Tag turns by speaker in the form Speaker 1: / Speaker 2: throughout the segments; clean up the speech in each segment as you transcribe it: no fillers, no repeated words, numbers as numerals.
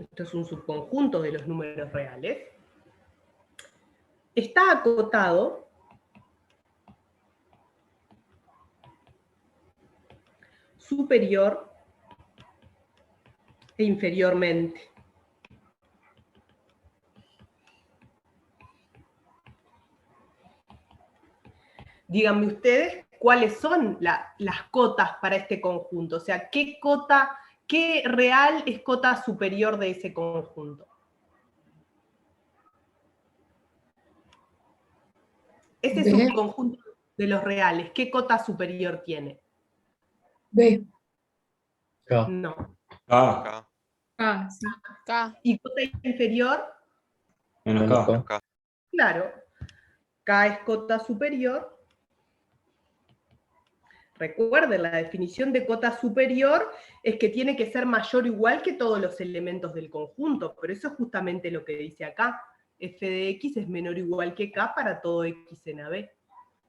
Speaker 1: esto es un subconjunto de los números reales, está acotado superior e inferiormente. Díganme ustedes cuáles son las cotas para este conjunto, o sea, qué real es cota superior de ese conjunto. Ese subconjunto de los reales, ¿qué cota superior tiene?
Speaker 2: B.
Speaker 3: K.
Speaker 1: No.
Speaker 3: K.
Speaker 2: Ah, sí.
Speaker 4: K.
Speaker 1: ¿Y cota inferior?
Speaker 3: Menos K.
Speaker 4: K.
Speaker 1: Claro. K es cota superior. Recuerden, la definición de cota superior es que tiene que ser mayor o igual que todos los elementos del conjunto, pero eso es justamente lo que dice acá. F de X es menor o igual que K para todo X en AB.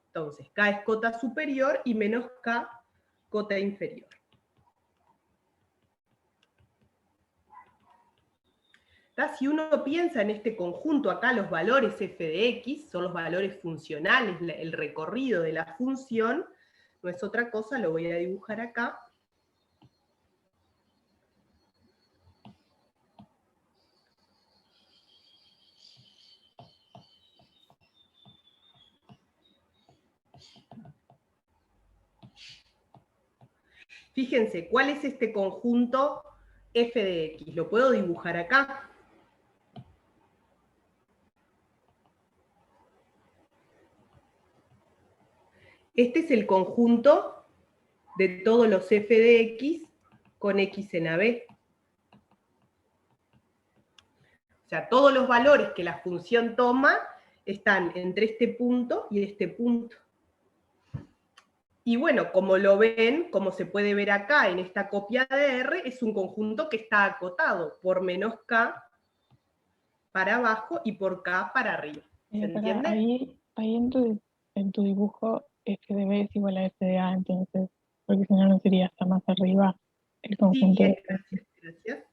Speaker 1: Entonces, K es cota superior y menos K, cota inferior. Si uno piensa en este conjunto acá, los valores f de x son los valores funcionales, el recorrido de la función, no es otra cosa, lo voy a dibujar acá. Fíjense, ¿cuál es este conjunto f de x? Lo puedo dibujar acá. Este es el conjunto de todos los f de x con x en AB. O sea, todos los valores que la función toma están entre este punto y este punto. Y bueno, como lo ven, como se puede ver acá en esta copia de R, es un conjunto que está acotado por menos K para abajo y por K para arriba. ¿Se entiende?
Speaker 5: Ahí en tu dibujo, F de B es igual a F de A, entonces, porque si no, no sería hasta más arriba el conjunto.
Speaker 1: Sí, gracias, gracias.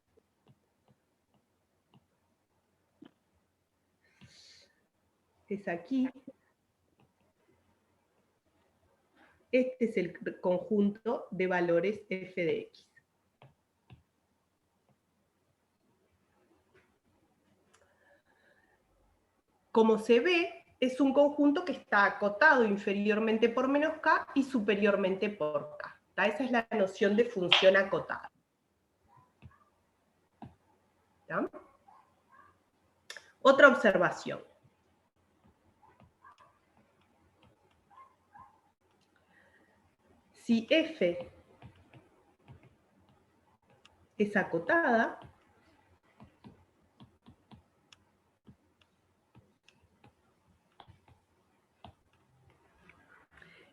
Speaker 1: Es aquí. Este es el conjunto de valores f de x. Como se ve, es un conjunto que está acotado inferiormente por menos k y superiormente por k. Esa es la noción de función acotada. ¿Está? Otra observación. Si f es acotada,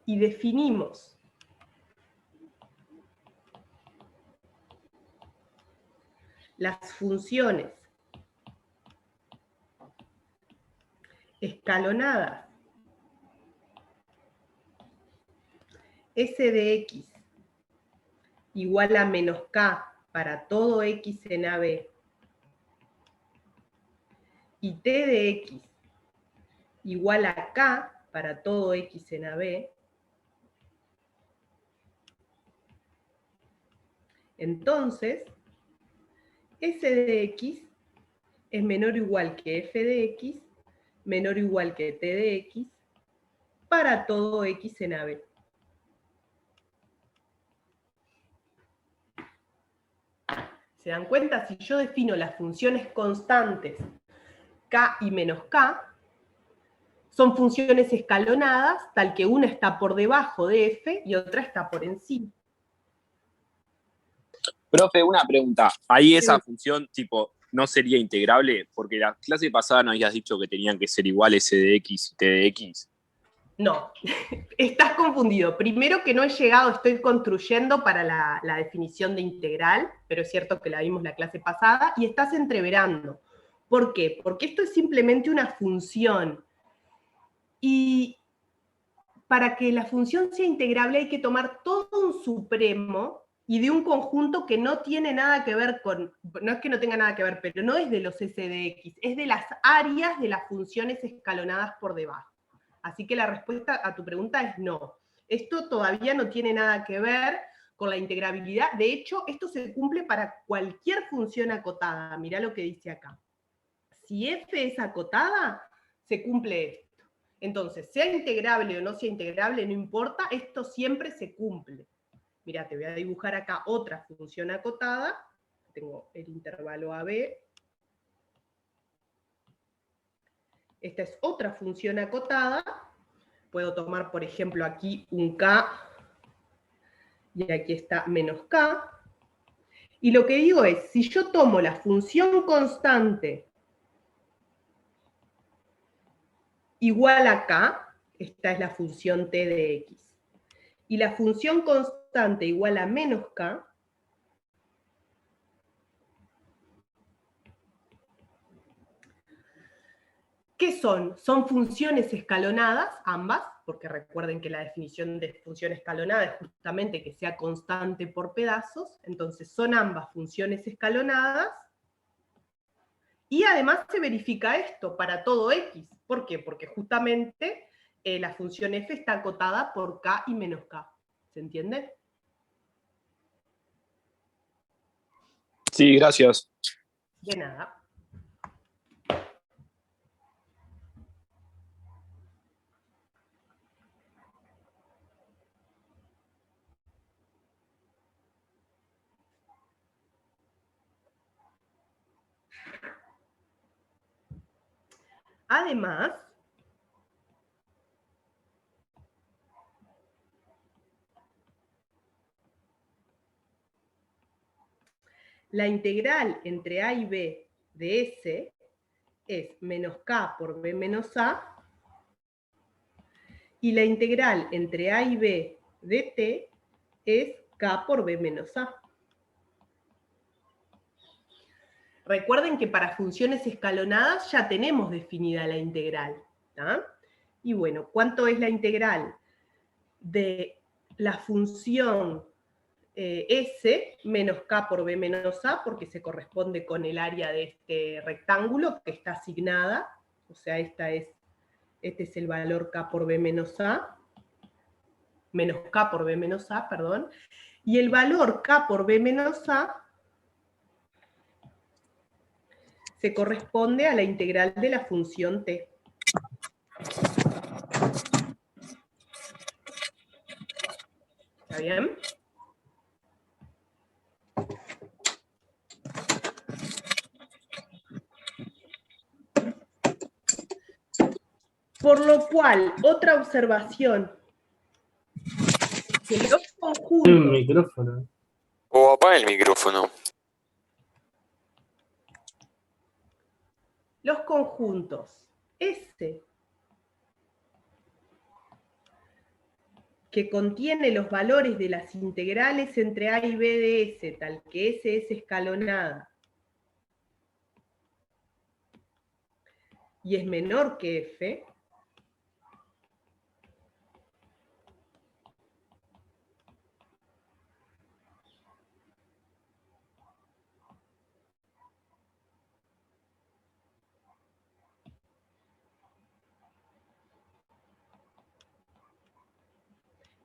Speaker 1: y definimos las funciones escalonadas s de x igual a menos k para todo x en AB y t de x igual a k para todo x en AB, entonces s de x es menor o igual que f de x, menor o igual que t de x, para todo x en AB. ¿Se dan cuenta? Si yo defino las funciones constantes k y menos k, son funciones escalonadas, tal que una está por debajo de f y otra está por encima.
Speaker 6: Profe, una pregunta. Ahí esa función, tipo, ¿no sería integrable? Porque la clase pasada nos habías dicho que tenían que ser iguales s de x y t de x.
Speaker 1: No, estás confundido. Primero que no he llegado, estoy construyendo para la definición de integral, pero es cierto que la vimos la clase pasada, y estás entreverando. ¿Por qué? Porque esto es simplemente una función. Y para que la función sea integrable hay que tomar todo un supremo y de un conjunto que no tiene nada que ver con, no es que no tenga nada que ver, pero no es de los S de X, es de las áreas de las funciones escalonadas por debajo. Así que la respuesta a tu pregunta es no. Esto todavía no tiene nada que ver con la integrabilidad. De hecho, esto se cumple para cualquier función acotada. Mirá lo que dice acá. Si f es acotada, se cumple esto. Entonces, sea integrable o no sea integrable, no importa, esto siempre se cumple. Mirá, te voy a dibujar acá otra función acotada. Tengo el intervalo AB. Esta es otra función acotada. Puedo tomar, por ejemplo, aquí un K, y aquí está menos K. Y lo que digo es, si yo tomo la función constante igual a K, esta es la función t de X, y la función constante igual a menos K, ¿qué son? Son funciones escalonadas, ambas, porque recuerden que la definición de función escalonada es justamente que sea constante por pedazos, entonces son ambas funciones escalonadas, y además se verifica esto para todo X. ¿Por qué? Porque justamente la función f está acotada por K y menos K. ¿Se entiende?
Speaker 6: Sí, gracias.
Speaker 1: De nada. Además, la integral entre A y B de S es menos K por B menos A, y la integral entre A y B de T es K por B menos A. Recuerden que para funciones escalonadas ya tenemos definida la integral, ¿tá? Y bueno, ¿cuánto es la integral de la función S menos K por B menos A? Porque se corresponde con el área de este rectángulo que está asignada, o sea, este es el valor K por B menos A, menos K por B menos A, perdón, y el valor K por B menos A se corresponde a la integral de la función t. ¿Está bien? Por lo cual, otra observación, que los conjuntos...
Speaker 3: Un micrófono.
Speaker 6: O apaga el micrófono.
Speaker 1: Los conjuntos S que contiene los valores de las integrales entre A y B de S, tal que S es escalonada y es menor que F,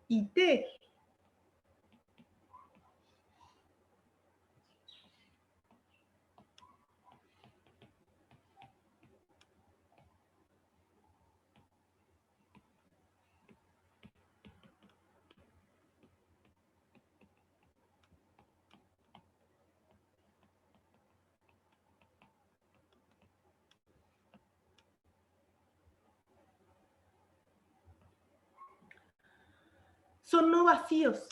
Speaker 1: y T son no vacíos.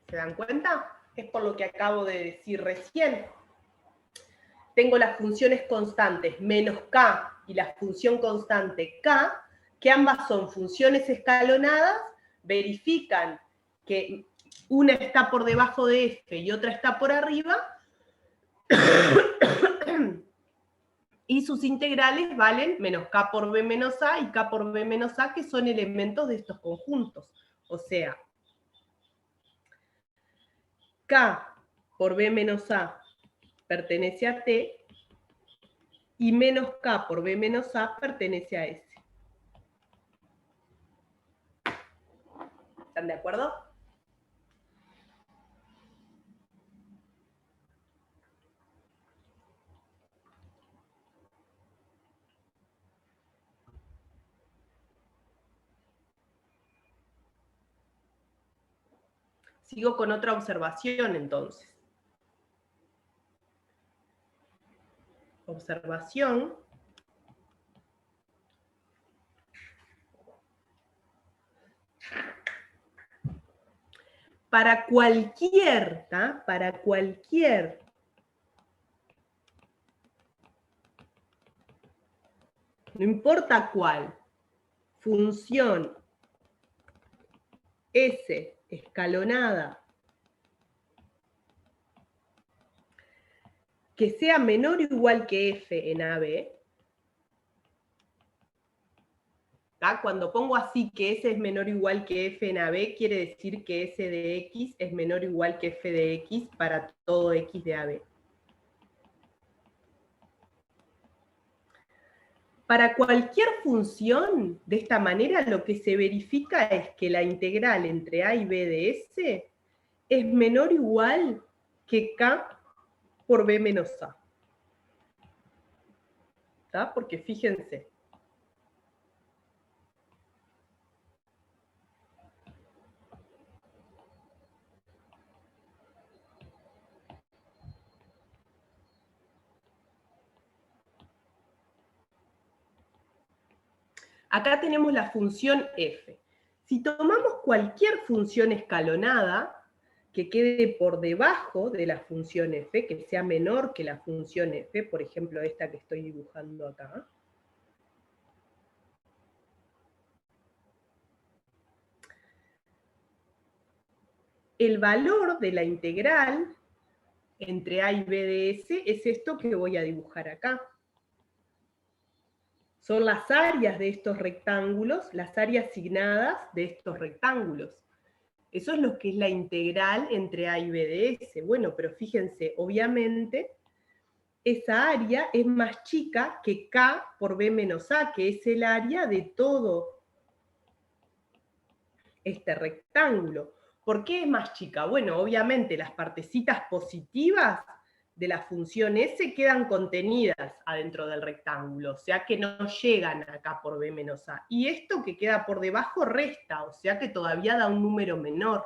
Speaker 1: ¿Se dan cuenta? Es por lo que acabo de decir recién. Tengo las funciones constantes menos K y la función constante K, que ambas son funciones escalonadas, verifican que una está por debajo de F y otra está por arriba, Y sus integrales valen menos k por b menos a y k por b menos a, que son elementos de estos conjuntos. O sea, k por b menos a pertenece a t, y menos k por b menos a pertenece a S. ¿Están de acuerdo? Sigo con otra observación entonces. Observación. Para cualquier, ¿tá? Para cualquier no importa cuál, función S escalonada que sea menor o igual que f en AB, ¿tá? Cuando pongo así que S es menor o igual que f en AB, quiere decir que S de X es menor o igual que f de X para todo X de AB. Para cualquier función, de esta manera, lo que se verifica es que la integral entre A y B de S es menor o igual que K por B menos A. ¿Tá? Porque fíjense. Acá tenemos la función f. Si tomamos cualquier función escalonada que quede por debajo de la función f, que sea menor que la función f, por ejemplo esta que estoy dibujando acá, el valor de la integral entre a y b de s es esto que voy a dibujar acá. Son las áreas de estos rectángulos, las áreas asignadas de estos rectángulos. Eso es lo que es la integral entre a y b de s. Bueno, pero fíjense, obviamente, esa área es más chica que k por b menos a, que es el área de todo este rectángulo. ¿Por qué es más chica? Bueno, obviamente las partecitas positivas de la función S quedan contenidas adentro del rectángulo, o sea que no llegan acá por b menos a. Y esto que queda por debajo resta, o sea que todavía da un número menor.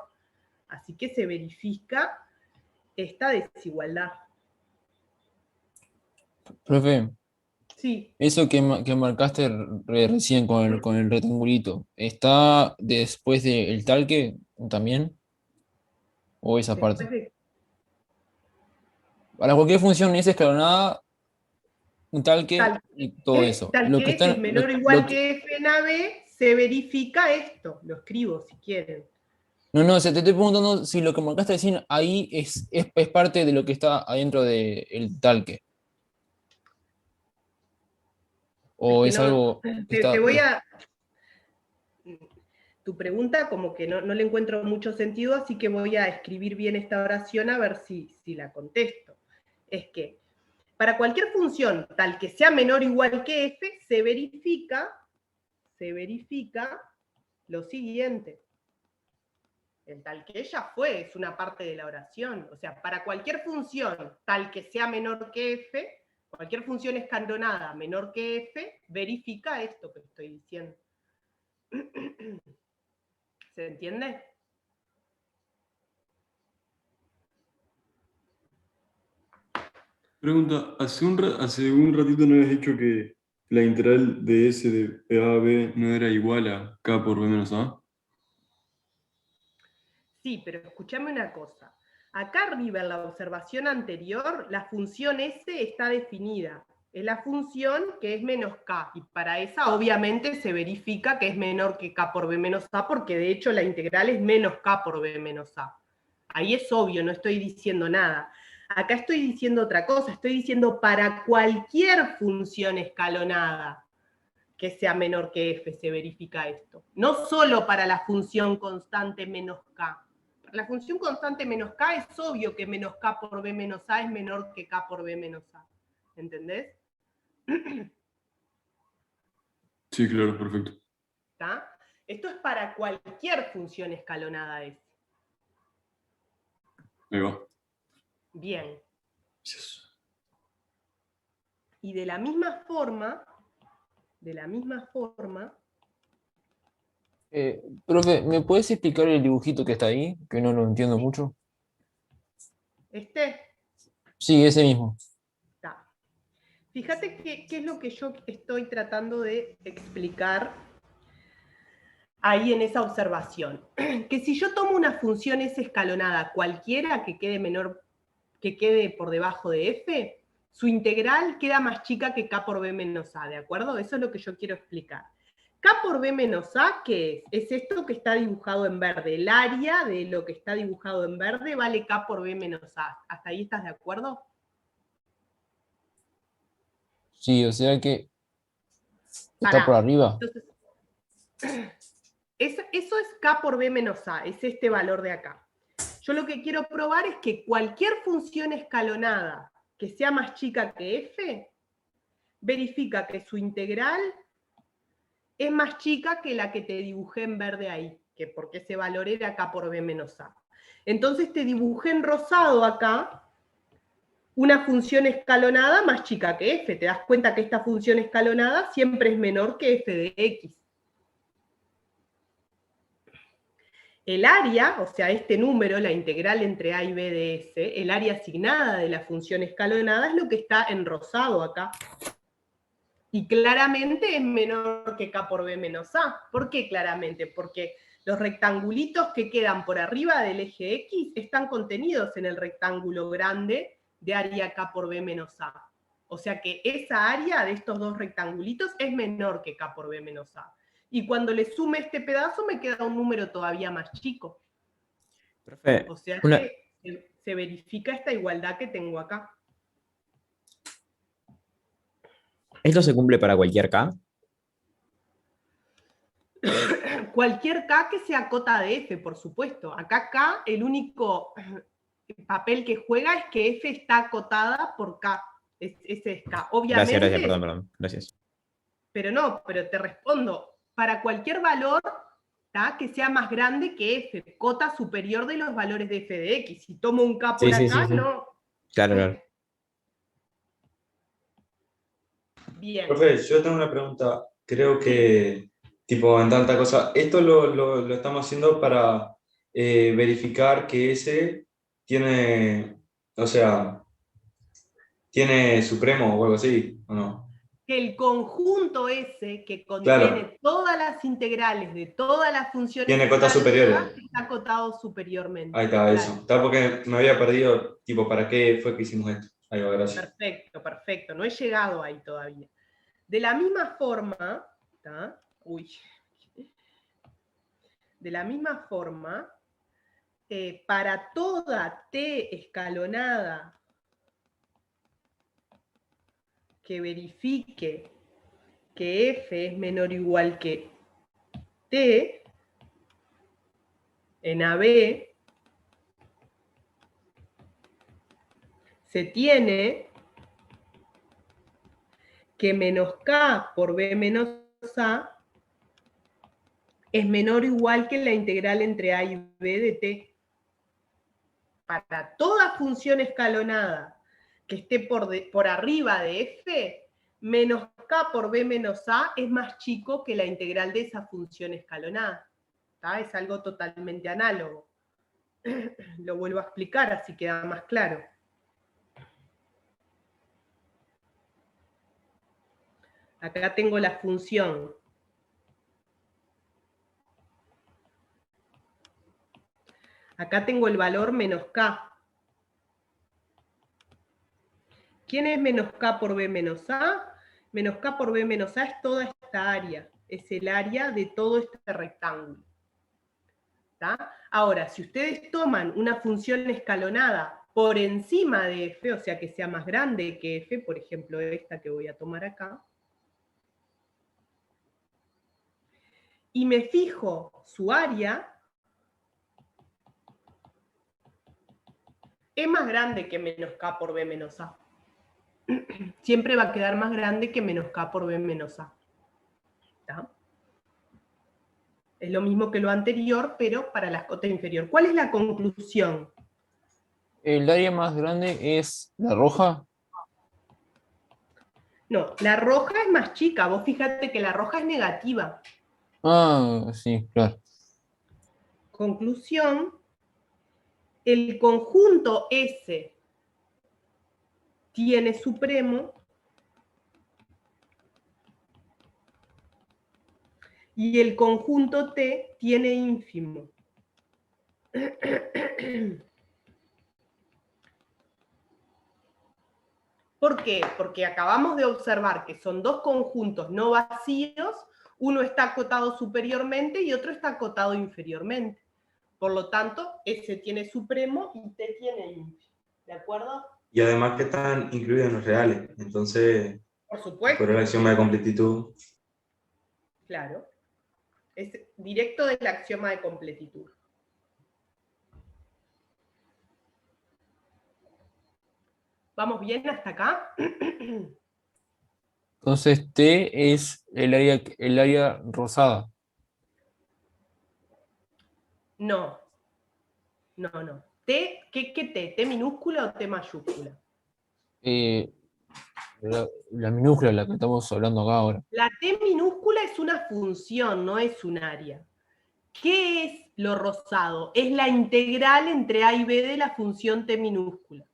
Speaker 1: Así que se verifica esta desigualdad.
Speaker 4: Profe,
Speaker 1: Sí,
Speaker 4: eso que marcaste recién con el rectangulito, ¿está después del talque también? ¿O esa
Speaker 1: después
Speaker 4: parte?
Speaker 1: de...
Speaker 4: Para cualquier función S escalonada, un talque y todo eso.
Speaker 1: Tal
Speaker 4: Lo que
Speaker 1: que S
Speaker 4: está,
Speaker 1: es menor o igual que f en AB, se verifica esto. Lo escribo si quieren.
Speaker 4: no, no, te estoy preguntando si lo que marcaste recién ahí es parte de lo que está adentro del talque.
Speaker 1: Es
Speaker 4: O
Speaker 1: que
Speaker 4: es
Speaker 1: no,
Speaker 4: algo que
Speaker 1: te
Speaker 4: está.
Speaker 1: voy a... Tu pregunta como que no le encuentro mucho sentido, así que voy a escribir bien esta oración a ver si la contesto. Es que para cualquier función tal que sea menor o igual que f, se verifica lo siguiente. El tal que ya fue, es una parte de la oración. O sea, para cualquier función tal que sea menor que f, cualquier función escalonada menor que f, verifica esto que estoy diciendo. ¿Se entiende?
Speaker 7: Pregunta, hace un ratito no habías dicho que la integral de S de A a B no era igual a K por B menos A.
Speaker 1: Sí, pero escúchame una cosa. Acá arriba en la observación anterior, la función S está definida. Es la función que es menos K, y para esa obviamente se verifica que es menor que K por B menos A, porque de hecho la integral es menos K por B menos A. Ahí es obvio, no estoy diciendo nada. Acá estoy diciendo otra cosa, estoy diciendo para cualquier función escalonada que sea menor que f se verifica esto. No solo para la función constante menos k. Para la función constante menos k es obvio que menos k por b menos a es menor que k por b menos a. ¿Entendés?
Speaker 7: Sí, claro, perfecto.
Speaker 1: ¿Está? Esto es para cualquier función escalonada S.
Speaker 7: Ahí va.
Speaker 1: Bien.
Speaker 7: Gracias.
Speaker 1: Y de la misma forma,
Speaker 4: Profe, ¿me puedes explicar el dibujito que está ahí? Que no lo entiendo mucho. Sí, ese mismo.
Speaker 1: Está. Fíjate qué es lo que yo estoy tratando de explicar ahí en esa observación. Que si yo tomo una función S escalonada cualquiera que quede por debajo de f, su integral queda más chica que k por b menos a, ¿de acuerdo? Eso es lo que yo quiero explicar. K por b menos a, ¿qué es? Es esto que está dibujado en verde. El área de lo que está dibujado en verde vale k por b menos a. ¿Hasta ahí estás de acuerdo?
Speaker 4: Sí, o sea que está
Speaker 1: Pará.
Speaker 4: por arriba.
Speaker 1: Entonces, eso es k por b menos a, es este valor de acá. Yo lo que quiero probar es que cualquier función escalonada que sea más chica que f, verifica que su integral es más chica que la que te dibujé en verde ahí, que porque ese valor era k por b menos a. Entonces te dibujé en rosado acá una función escalonada más chica que f. Te das cuenta que esta función escalonada siempre es menor que f de x. El área, o sea, este número, la integral entre a y b de s, el área asignada de la función escalonada es lo que está en rosado acá. Y claramente es menor que k por b menos a. ¿Por qué claramente? Porque los rectangulitos que quedan por arriba del eje x están contenidos en el rectángulo grande de área k por b menos a. O sea que esa área de estos dos rectangulitos es menor que k por b menos a. Y cuando le sume este pedazo me queda un número todavía más chico.
Speaker 8: Profe,
Speaker 1: O sea que se verifica esta igualdad que tengo acá.
Speaker 8: ¿esto se cumple para cualquier K?
Speaker 1: Cualquier K que sea cota de F, por supuesto. Acá K, el único papel que juega es que F está acotada por K. Ese es K. Obviamente.
Speaker 8: Gracias, perdón, gracias.
Speaker 1: Pero te respondo. Para cualquier valor, ¿tá?, que sea más grande que F, cota superior de los valores de F de X. Si tomo un K por acá,
Speaker 8: Sí.
Speaker 1: no.
Speaker 8: Claro.
Speaker 1: Bien.
Speaker 3: Profe, yo tengo una pregunta. Creo que, tipo, en tanta cosa, esto lo estamos haciendo para verificar que ese tiene, o sea, tiene supremo o algo así, ¿o no?
Speaker 1: Que el conjunto ese que contiene todas las integrales de todas las funciones
Speaker 3: tiene cotas superiores.
Speaker 1: está acotado superiormente.
Speaker 3: Ahí está, eso. Está porque me había perdido, tipo, ¿para qué fue que hicimos esto? Ahí va, gracias.
Speaker 1: Perfecto. No he llegado ahí todavía. De la misma forma, ¿tá? De la misma forma, para toda T escalonada que verifique que F es menor o igual que T en AB, se tiene que menos K por B menos A es menor o igual que la integral entre A y B de T. Para toda función escalonada que esté por arriba de F, menos K por B menos A es más chico que la integral de esa función escalonada. ¿Tá? Es algo totalmente análogo. Lo vuelvo a explicar, así queda más claro. Acá tengo la función. Acá tengo el valor menos K. ¿Quién es menos K por B menos A? Menos K por B menos A es toda esta área. Es el área de todo este rectángulo. ¿Tá? Ahora, si ustedes toman una función escalonada por encima de F, o sea que sea más grande que F, por ejemplo esta que voy a tomar acá, y me fijo su área, es más grande que menos K por B menos A. Siempre va a quedar más grande que menos K por B menos A. ¿Está? Es lo mismo que lo anterior, pero para la cota inferior. ¿Cuál es la conclusión?
Speaker 4: ¿El área más grande es la roja?
Speaker 1: No, la roja es más chica. Vos fíjate que la roja es negativa.
Speaker 4: Ah, sí, claro.
Speaker 1: Conclusión, el conjunto S tiene supremo y el conjunto T tiene ínfimo. ¿Por qué? Porque acabamos de observar que son dos conjuntos no vacíos, uno está acotado superiormente y otro está acotado inferiormente. Por lo tanto, S tiene supremo y T tiene ínfimo. ¿De acuerdo?
Speaker 3: Y además que están incluidos en los reales. Entonces,
Speaker 1: Por supuesto.
Speaker 3: por el axioma de completitud.
Speaker 1: Claro. Es directo del axioma de completitud. ¿Vamos bien hasta acá?
Speaker 4: Entonces T es el área rosada.
Speaker 1: No. No. ¿T? ¿Qué T? ¿T minúscula o T mayúscula?
Speaker 4: La minúscula, la que estamos hablando acá ahora.
Speaker 1: La T minúscula es una función, no es un área. ¿Qué es lo rosado? Es la integral entre A y B de la función T minúscula.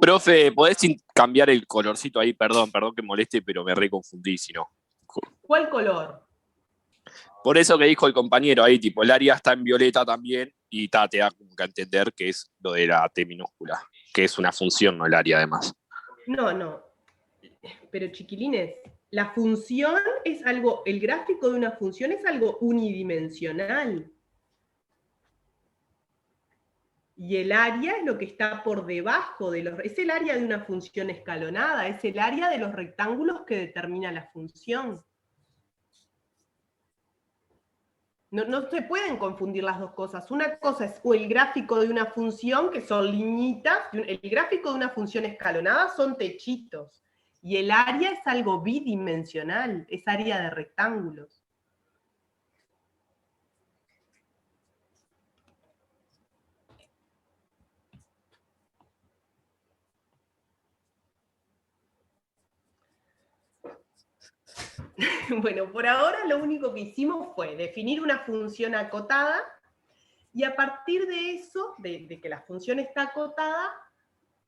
Speaker 6: Profe, ¿podés cambiar el colorcito ahí? Perdón que moleste, pero me reconfundí, si no.
Speaker 1: ¿Cuál color?
Speaker 6: Por eso que dijo el compañero ahí, tipo, el área está en violeta también, y te da como que a entender que es lo de la T minúscula, que es una función, no el área además.
Speaker 1: No. Pero chiquilines, la función es algo, el gráfico de una función es algo unidimensional. Y el área es lo que está por debajo de los... Es el área de una función escalonada, es el área de los rectángulos que determina la función. No se pueden confundir las dos cosas. Una cosa es el gráfico de una función, que son liñitas. El gráfico de una función escalonada son techitos. Y el área es algo bidimensional, es área de rectángulos. Bueno, por ahora lo único que hicimos fue definir una función acotada y a partir de eso, de que la función está acotada,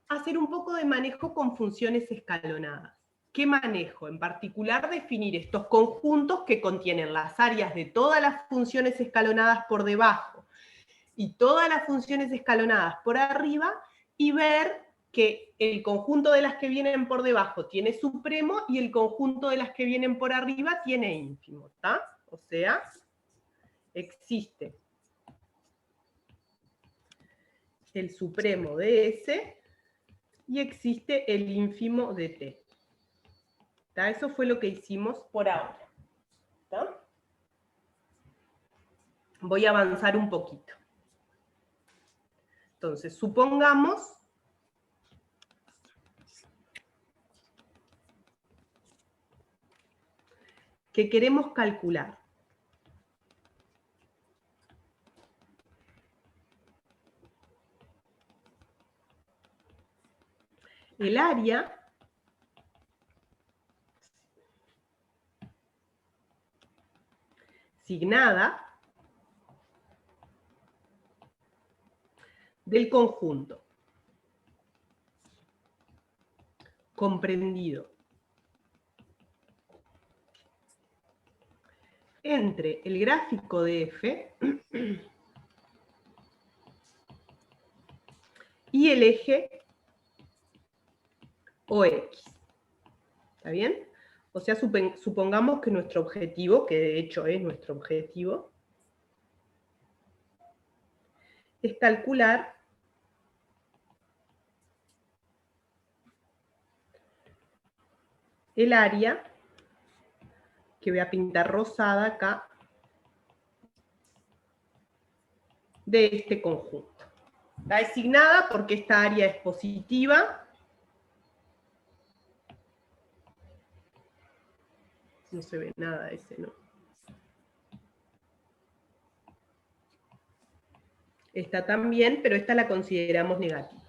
Speaker 1: hacer un poco de manejo con funciones escalonadas. ¿Qué manejo? En particular, definir estos conjuntos que contienen las áreas de todas las funciones escalonadas por debajo y todas las funciones escalonadas por arriba y ver que el conjunto de las que vienen por debajo tiene supremo y el conjunto de las que vienen por arriba tiene ínfimo, ¿está? O sea, existe el supremo de S y existe el ínfimo de T. ¿Está? Eso fue lo que hicimos por ahora. ¿Está? Voy a avanzar un poquito. Entonces, supongamos que queremos calcular el área signada del conjunto comprendido entre el gráfico de F y el eje OX. ¿Está bien? O sea, supongamos que nuestro objetivo, que de hecho es nuestro objetivo, es calcular el área, que voy a pintar rosada acá, de este conjunto. Está designada porque esta área es positiva. No se ve nada ese, ¿no? Esta también, pero esta la consideramos negativa.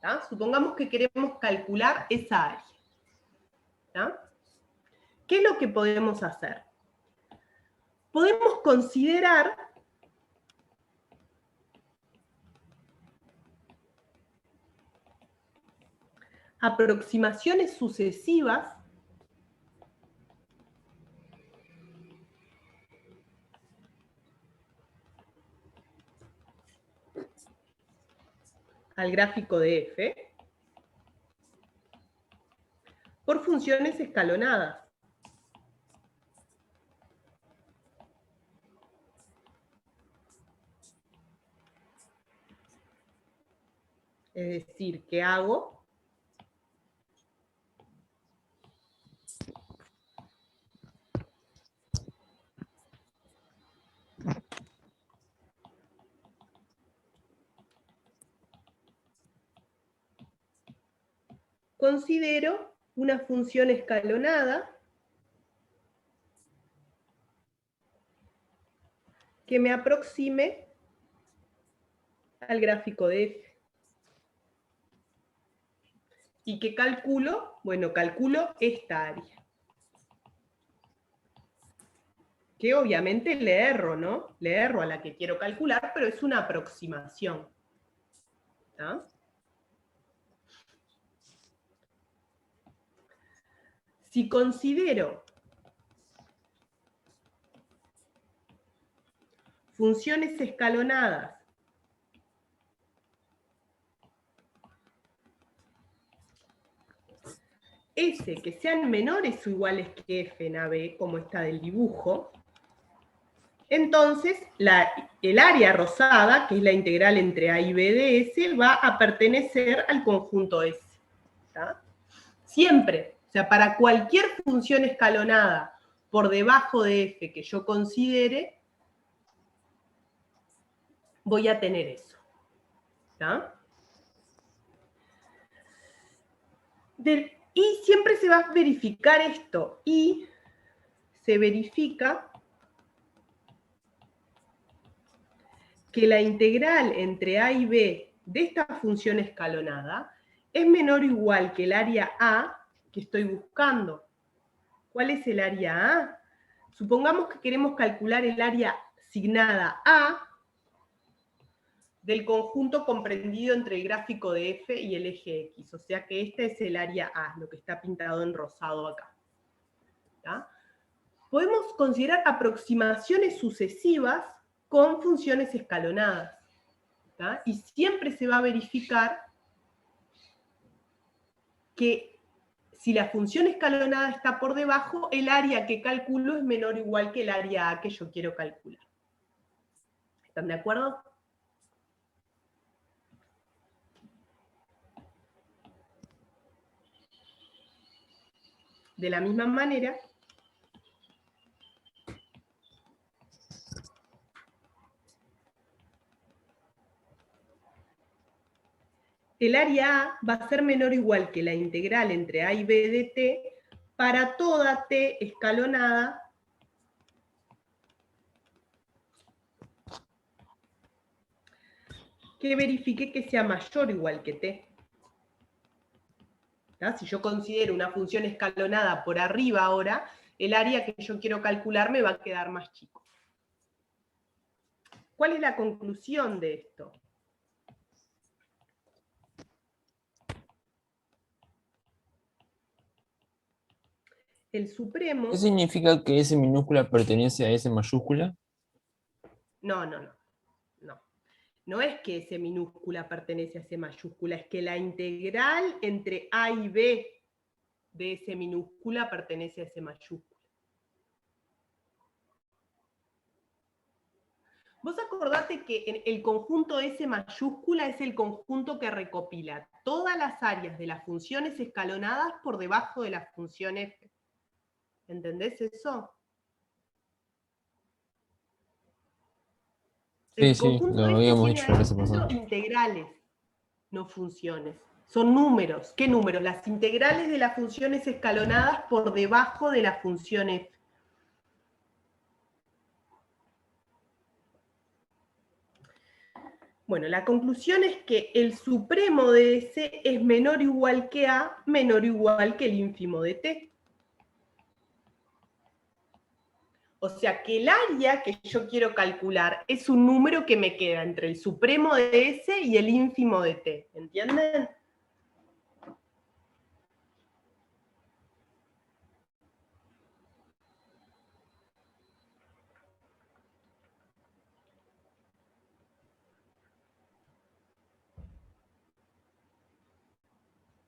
Speaker 1: ¿Tá? Supongamos que queremos calcular esa área. ¿Tá? ¿Qué es lo que podemos hacer? Podemos considerar aproximaciones sucesivas al gráfico de f por funciones escalonadas. Es decir, ¿qué hago? Considero una función escalonada que me aproxime al gráfico de f. ¿Y qué calculo? Bueno, calculo esta área. Que obviamente le erro, ¿no? Le erro a la que quiero calcular, pero es una aproximación. ¿Tá? Si considero funciones escalonadas S que sean menores o iguales que f en AB, como está del dibujo, entonces el área rosada, que es la integral entre A y B de S, va a pertenecer al conjunto S. ¿Tá? Siempre, o sea, para cualquier función escalonada por debajo de f que yo considere, voy a tener eso. ¿Tá? Y siempre se va a verificar esto. Y se verifica que la integral entre A y B de esta función escalonada es menor o igual que el área A que estoy buscando. ¿Cuál es el área A? Supongamos que queremos calcular el área asignada A del conjunto comprendido entre el gráfico de f y el eje x. O sea que este es el área A, lo que está pintado en rosado acá. ¿Tá? Podemos considerar aproximaciones sucesivas con funciones escalonadas. ¿Tá? Y siempre se va a verificar que si la función escalonada está por debajo, el área que calculo es menor o igual que el área A que yo quiero calcular. ¿Están de acuerdo? De la misma manera, el área A va a ser menor o igual que la integral entre A y B de t para toda t escalonada que verifique que sea mayor o igual que t. ¿Tá? Si yo considero una función escalonada por arriba ahora, el área que yo quiero calcular me va a quedar más chico. ¿Cuál es la conclusión de esto? El supremo...
Speaker 4: ¿Qué significa que S minúscula pertenece a S mayúscula?
Speaker 1: No. No es que S minúscula pertenece a S mayúscula, es que la integral entre A y B de S minúscula pertenece a S mayúscula. Vos acordate que el conjunto S mayúscula es el conjunto que recopila todas las áreas de las funciones escalonadas por debajo de las funciones F. ¿Entendés eso?
Speaker 4: Sí,
Speaker 1: El
Speaker 4: sí,
Speaker 1: conjunto
Speaker 4: lo
Speaker 1: S
Speaker 4: habíamos
Speaker 1: tiene
Speaker 4: dicho la vez
Speaker 1: adentro
Speaker 4: pasada.
Speaker 1: integrales, no funciones. Son números. ¿Qué números? Las integrales de las funciones escalonadas por debajo de las funciones F. Bueno, la conclusión es que el supremo de S es menor o igual que A, menor o igual que el ínfimo de T. O sea que el área que yo quiero calcular es un número que me queda entre el supremo de S y el ínfimo de T. ¿Entienden?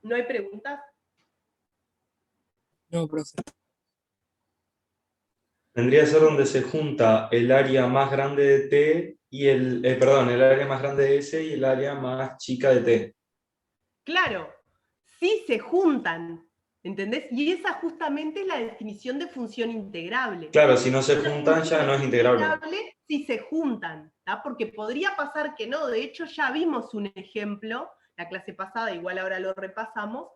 Speaker 1: ¿No hay preguntas?
Speaker 2: No, profe.
Speaker 3: Vendría a ser donde se junta el área más grande de T y el área más grande de S y el área más chica de T.
Speaker 1: Claro, sí se juntan, ¿entendés? Y esa justamente es la definición de función integrable.
Speaker 3: Claro, si no se
Speaker 1: Una
Speaker 3: juntan ya
Speaker 1: función
Speaker 3: no es integrable.
Speaker 1: si se juntan, ¿tá? Porque podría pasar que no. De hecho, ya vimos un ejemplo, la clase pasada, igual ahora lo repasamos,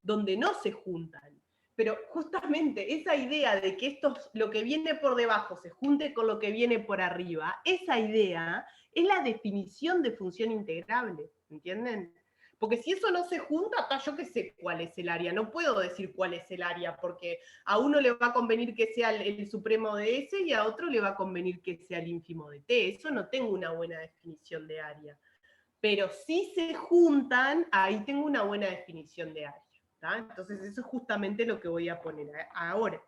Speaker 1: donde no se juntan. Pero justamente esa idea de que lo que viene por debajo se junte con lo que viene por arriba, esa idea es la definición de función integrable, ¿entienden? Porque si eso no se junta, yo qué sé cuál es el área, no puedo decir cuál es el área, porque a uno le va a convenir que sea el supremo de S y a otro le va a convenir que sea el ínfimo de T. Eso no tengo una buena definición de área. Pero si se juntan, ahí tengo una buena definición de área. ¿tá? Entonces eso es justamente lo que voy a poner ahora.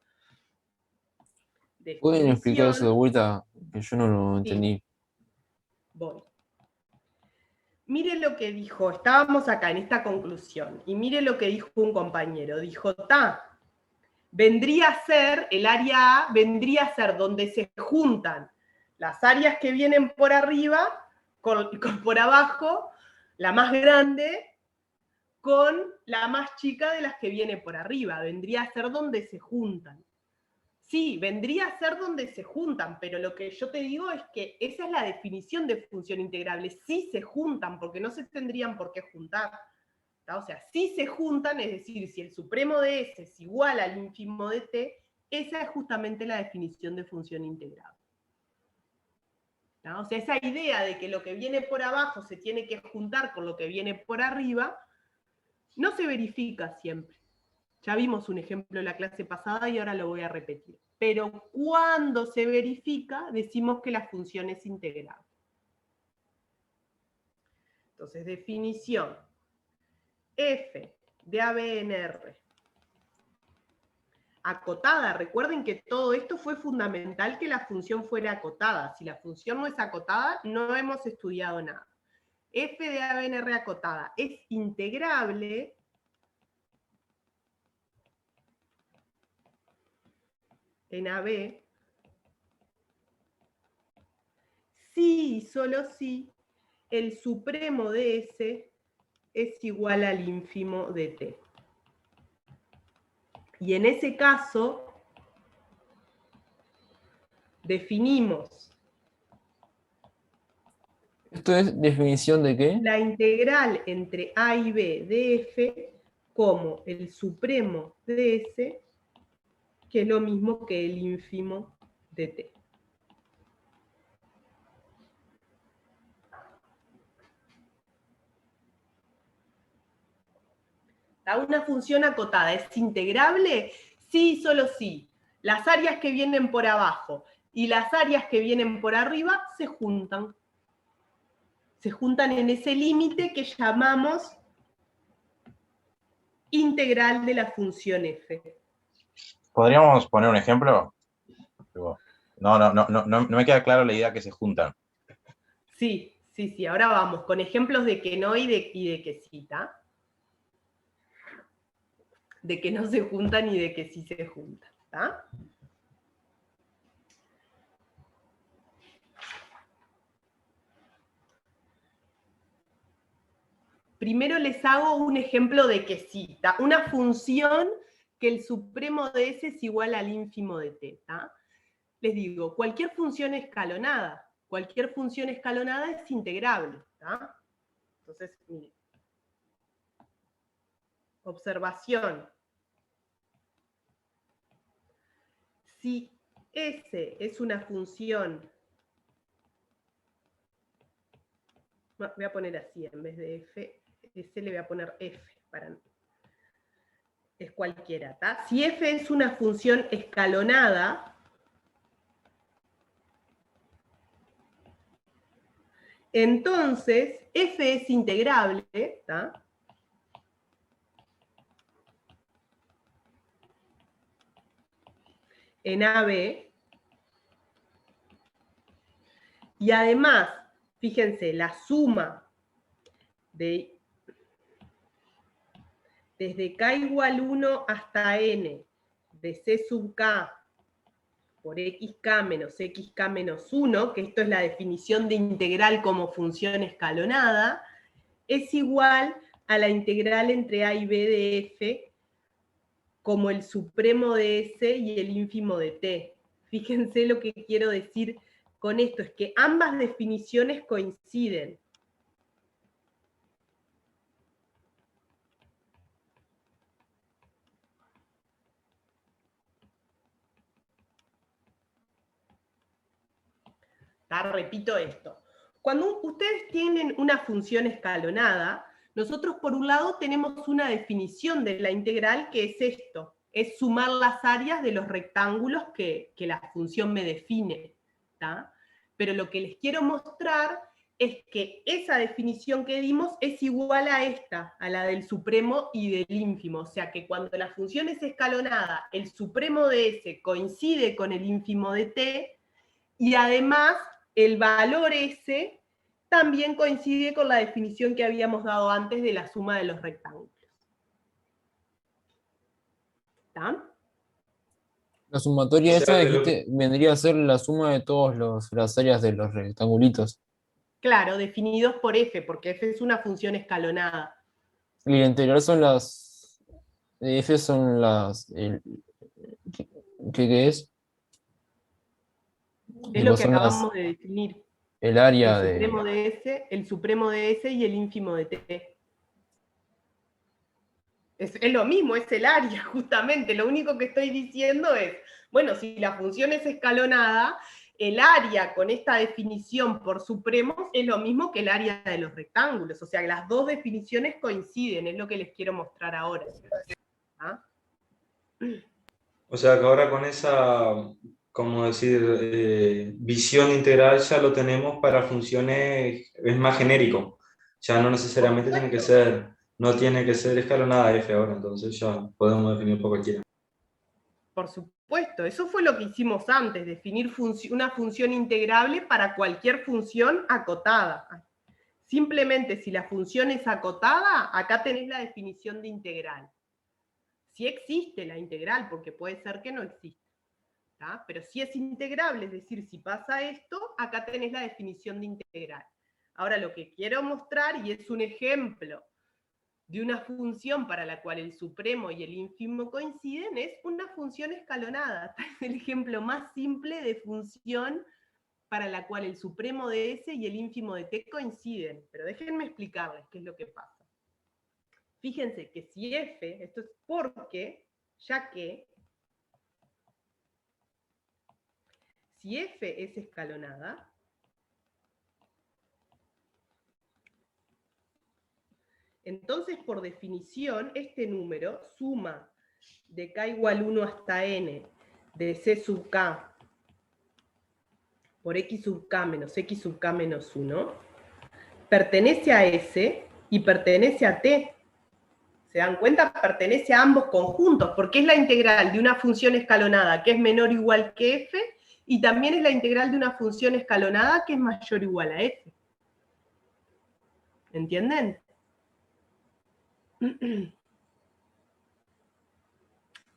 Speaker 4: ¿Pueden explicar eso de
Speaker 1: Definición.
Speaker 4: vuelta? Que yo no lo entendí.
Speaker 1: Voy. Mire lo que dijo, estábamos acá en esta conclusión, y mire lo que dijo un compañero. Dijo, vendría a ser, el área A vendría a ser donde se juntan las áreas que vienen por arriba, por abajo, la más grande, con la más chica de las que viene por arriba. Vendría a ser donde se juntan. Sí, vendría a ser donde se juntan, pero lo que yo te digo es que esa es la definición de función integrable. Sí se juntan, porque no se tendrían por qué juntar. ¿tá? O sea, sí se juntan, es decir, si el supremo de S es igual al ínfimo de T, esa es justamente la definición de función integrable. ¿tá? O sea, esa idea de que lo que viene por abajo se tiene que juntar con lo que viene por arriba, no se verifica siempre. Ya vimos un ejemplo en la clase pasada y ahora lo voy a repetir. Pero cuando se verifica, decimos que la función es integrable. Entonces, definición. F de AB en R. Acotada. Recuerden que todo esto fue fundamental que la función fuera acotada. Si la función no es acotada, no hemos estudiado nada. F de AB en R acotada es integrable en AB si y solo si el supremo de S es igual al ínfimo de T. Y en ese caso, definimos
Speaker 4: ¿Esto es definición de qué?
Speaker 1: la integral entre A y B de F como el supremo de S, que es lo mismo que el ínfimo de T. Una función acotada es integrable sí y solo sí. Las áreas que vienen por abajo y las áreas que vienen por arriba se juntan. Se juntan en ese límite que llamamos integral de la función f.
Speaker 9: ¿Podríamos poner un ejemplo? No me queda claro la idea que se juntan.
Speaker 1: Sí, ahora vamos, con ejemplos de que no y de que sí, ¿tá? De que no se juntan y de que sí se juntan, ¿tá? primero les hago un ejemplo de que sí, ¿tá? Una función que el supremo de S es igual al ínfimo de t, ¿tá? Les digo, cualquier función escalonada es integrable, ¿tá? Entonces, miren. Observación. Si S es una función, voy a poner así, en vez de F, S le voy a poner F, es cualquiera, ¿tá? Si F es una función escalonada, entonces F es integrable, ¿tá? En AB, y además, fíjense, la suma de desde k igual 1 hasta n de c sub k por xk menos xk menos 1, que esto es la definición de integral como función escalonada, es igual a la integral entre a y b de f como el supremo de S y el ínfimo de T. Fíjense lo que quiero decir con esto, es que ambas definiciones coinciden. Repito esto. Cuando ustedes tienen una función escalonada, nosotros por un lado tenemos una definición de la integral que es esto, es sumar las áreas de los rectángulos que la función me define, ¿tá? Pero lo que les quiero mostrar es que esa definición que dimos es igual a esta, a la del supremo y del ínfimo, o sea que cuando la función es escalonada, el supremo de S coincide con el ínfimo de T, y además el valor S también coincide con la definición que habíamos dado antes de la suma de los rectángulos. ¿Está?
Speaker 4: La sumatoria
Speaker 3: O
Speaker 4: esa
Speaker 3: sea, que
Speaker 4: dijiste, vendría a ser la suma de todas las áreas de los rectangulitos.
Speaker 1: Claro, definidos por F, porque F es una función escalonada.
Speaker 4: Y la integral son las... F son las... ¿Qué es?
Speaker 1: Es lo que
Speaker 4: Son
Speaker 1: acabamos de definir.
Speaker 4: el área
Speaker 1: El
Speaker 4: de...
Speaker 1: supremo de S y el ínfimo de T. Es lo mismo, es el área, justamente. Lo único que estoy diciendo es, bueno, si la función es escalonada, el área con esta definición por supremos es lo mismo que el área de los rectángulos. O sea, las dos definiciones coinciden, es lo que les quiero mostrar ahora. ¿Ah?
Speaker 3: O sea que ahora con esa, como decir, visión integral ya lo tenemos para funciones, es más genérico. Ya no necesariamente tiene que ser, no tiene que ser escalonada F ahora, entonces ya podemos definir por cualquiera.
Speaker 1: Por supuesto, eso fue lo que hicimos antes, definir una función integrable para cualquier función acotada. Simplemente si la función es acotada, acá tenés la definición de integral. Si existe la integral, porque puede ser que no exista. ¿Tá? Pero si es integrable, es decir, si pasa esto, acá tenés la definición de integral. Ahora lo que quiero mostrar, y es un ejemplo de una función para la cual el supremo y el ínfimo coinciden, es una función escalonada. Es el ejemplo más simple de función para la cual el supremo de S y el ínfimo de T coinciden. Pero déjenme explicarles qué es lo que pasa. Fíjense que si F, esto es porque, ya que, si F es escalonada, entonces por definición este número suma de k igual 1 hasta n de c sub k por x sub k menos x sub k menos 1 pertenece a S y pertenece a T. ¿Se dan cuenta? Pertenece a ambos conjuntos, porque es la integral de una función escalonada que es menor o igual que F, y también es la integral de una función escalonada que es mayor o igual a F. ¿Entienden?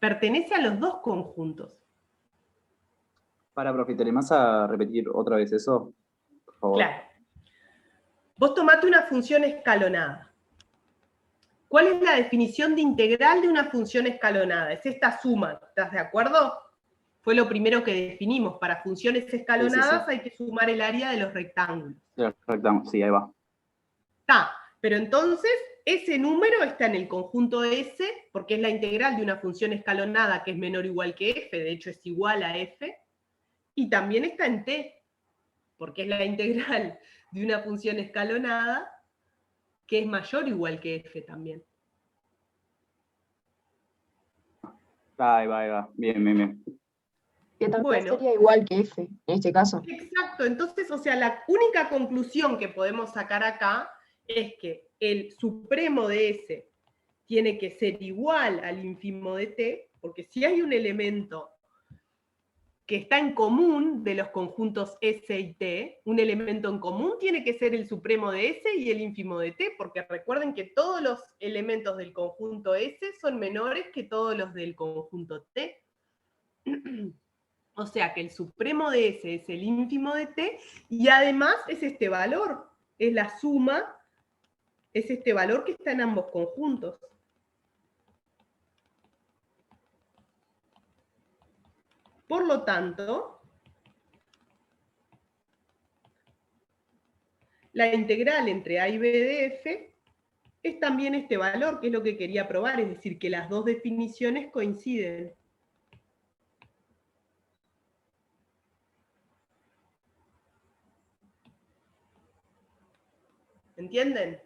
Speaker 1: Pertenece a los dos conjuntos.
Speaker 10: Profe, ¿te animás a repetir otra vez eso? Por favor.
Speaker 1: Claro. Vos tomate una función escalonada. ¿Cuál es la definición de integral de una función escalonada? Es esta suma, ¿estás de acuerdo? Fue lo primero que definimos. Para funciones escalonadas hay que sumar el área de los rectángulos.
Speaker 10: Sí, ahí va.
Speaker 1: Está, pero entonces ese número está en el conjunto S, porque es la integral de una función escalonada que es menor o igual que f, de hecho es igual a f, y también está en T, porque es la integral de una función escalonada que es mayor o igual que f también.
Speaker 10: Ahí va. Bien.
Speaker 2: Que también
Speaker 1: Bueno.
Speaker 2: sería igual que F, en este caso.
Speaker 1: Exacto, entonces, o sea, la única conclusión que podemos sacar acá es que el supremo de S tiene que ser igual al ínfimo de T, porque si hay un elemento que está en común de los conjuntos S y T, un elemento en común tiene que ser el supremo de S y el ínfimo de T, porque recuerden que todos los elementos del conjunto S son menores que todos los del conjunto T. O sea que el supremo de S es el ínfimo de T, y además es este valor, es la suma, es este valor que está en ambos conjuntos. Por lo tanto, la integral entre A y B de F es también este valor, que es lo que quería probar, es decir, que las dos definiciones coinciden. ¿Entienden?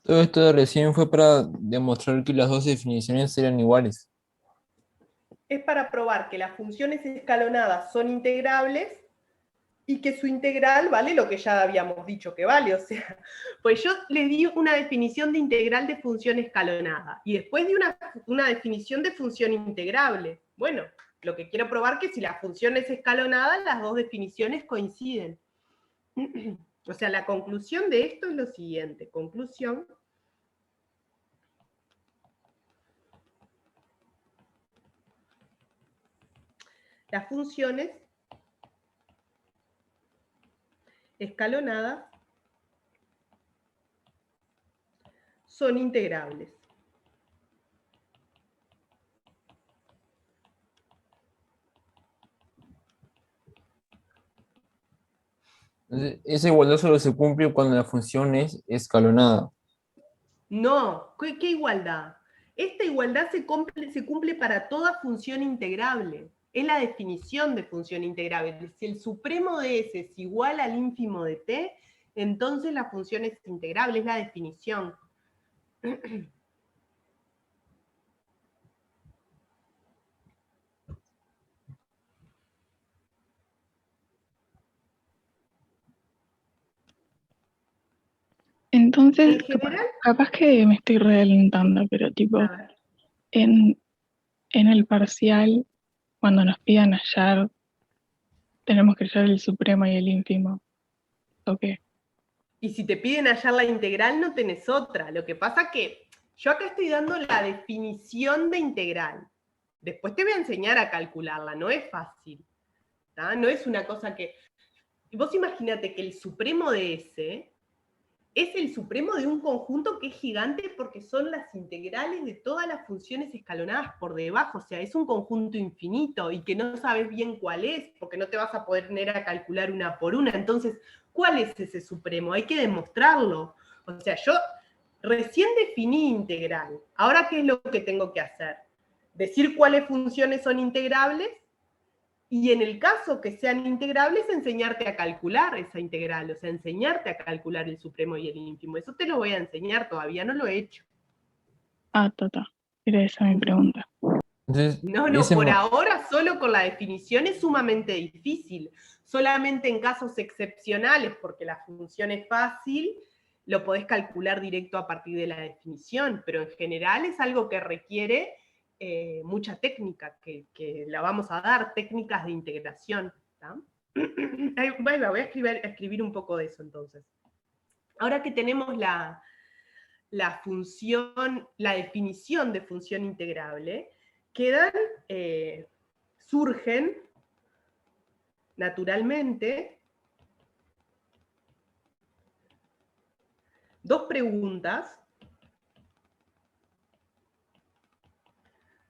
Speaker 4: Todo esto recién fue para demostrar que las dos definiciones eran iguales.
Speaker 1: Es para probar que las funciones escalonadas son integrables y que su integral vale lo que ya habíamos dicho que vale. O sea, pues yo le di una definición de integral de función escalonada y después di una definición de función integrable. Bueno, lo que quiero probar es que si la función es escalonada, las dos definiciones coinciden. O sea, la conclusión de esto es lo siguiente. Conclusión. Las funciones escalonadas son integrables.
Speaker 4: Entonces, esa igualdad solo se cumple cuando la función es escalonada.
Speaker 1: No, ¿qué igualdad? Esta igualdad se cumple para toda función integrable. Es la definición de función integrable. Si el supremo de S es igual al ínfimo de T, entonces la función es integrable, es la definición.
Speaker 5: Entonces,
Speaker 1: En general,
Speaker 5: capaz que me estoy realentando, pero tipo,
Speaker 1: a ver,
Speaker 5: en el parcial, cuando nos pidan hallar, tenemos que hallar el supremo y el ínfimo. ¿Ok?
Speaker 1: y si te piden hallar la integral, no tenés otra. Lo que pasa que yo acá estoy dando la definición de integral. Después te voy a enseñar a calcularla, no es fácil. ¿Tá? No es una cosa que... Vos imaginate que el supremo de S es el supremo de un conjunto que es gigante porque son las integrales de todas las funciones escalonadas por debajo. O sea, es un conjunto infinito y que no sabes bien cuál es, porque no te vas a poder poner a calcular una por una. Entonces, ¿cuál es ese supremo? Hay que demostrarlo. O sea, yo recién definí integral. Ahora, ¿qué es lo que tengo que hacer? Decir cuáles funciones son integrables, y en el caso que sean integrables, enseñarte a calcular esa integral, o sea, enseñarte a calcular el supremo y el ínfimo. Eso te lo voy a enseñar, todavía no lo he hecho.
Speaker 5: Era esa mi pregunta.
Speaker 4: Entonces,
Speaker 1: No, por ahora solo con la definición es sumamente difícil. Solamente en casos excepcionales, porque la función es fácil, lo podés calcular directo a partir de la definición, pero en general es algo que requiere mucha técnica que la vamos a dar, técnicas de integración. ¿Tá? Bueno, voy a escribir un poco de eso entonces. Ahora que tenemos la definición de función integrable, surgen naturalmente dos preguntas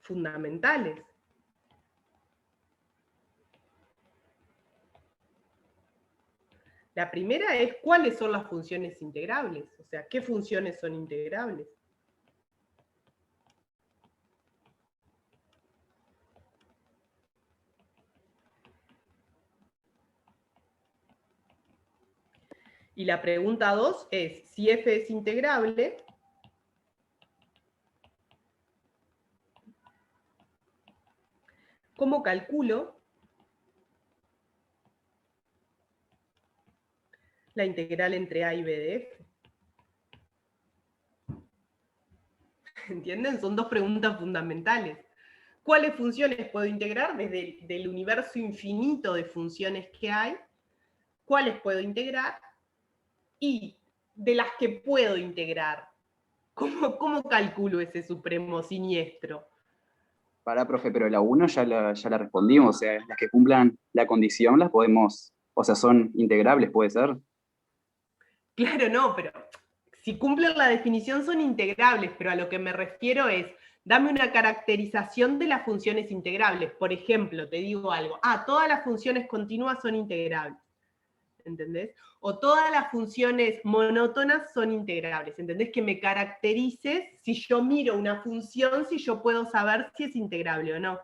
Speaker 1: fundamentales. La primera es cuáles son las funciones integrables, o sea, qué funciones son integrables. Y la pregunta 2 es, si f es integrable, ¿cómo calculo la integral entre a y b de f? ¿Entienden? Son dos preguntas fundamentales. ¿Cuáles funciones puedo integrar desde el universo infinito de funciones que hay? ¿Cuáles puedo integrar? Y de las que puedo integrar, ¿cómo calculo ese supremo siniestro?
Speaker 10: Para, profe, pero la 1 ya la respondimos, o sea, las que cumplan la condición las podemos, o sea, son integrables, ¿puede ser?
Speaker 1: Claro, no, pero si cumplen la definición son integrables, pero a lo que me refiero es, dame una caracterización de las funciones integrables. Por ejemplo, te digo algo, todas las funciones continuas son integrables, ¿entendés? O todas las funciones monótonas son integrables, ¿entendés? Que me caracterices, si yo miro una función, si yo puedo saber si es integrable o no.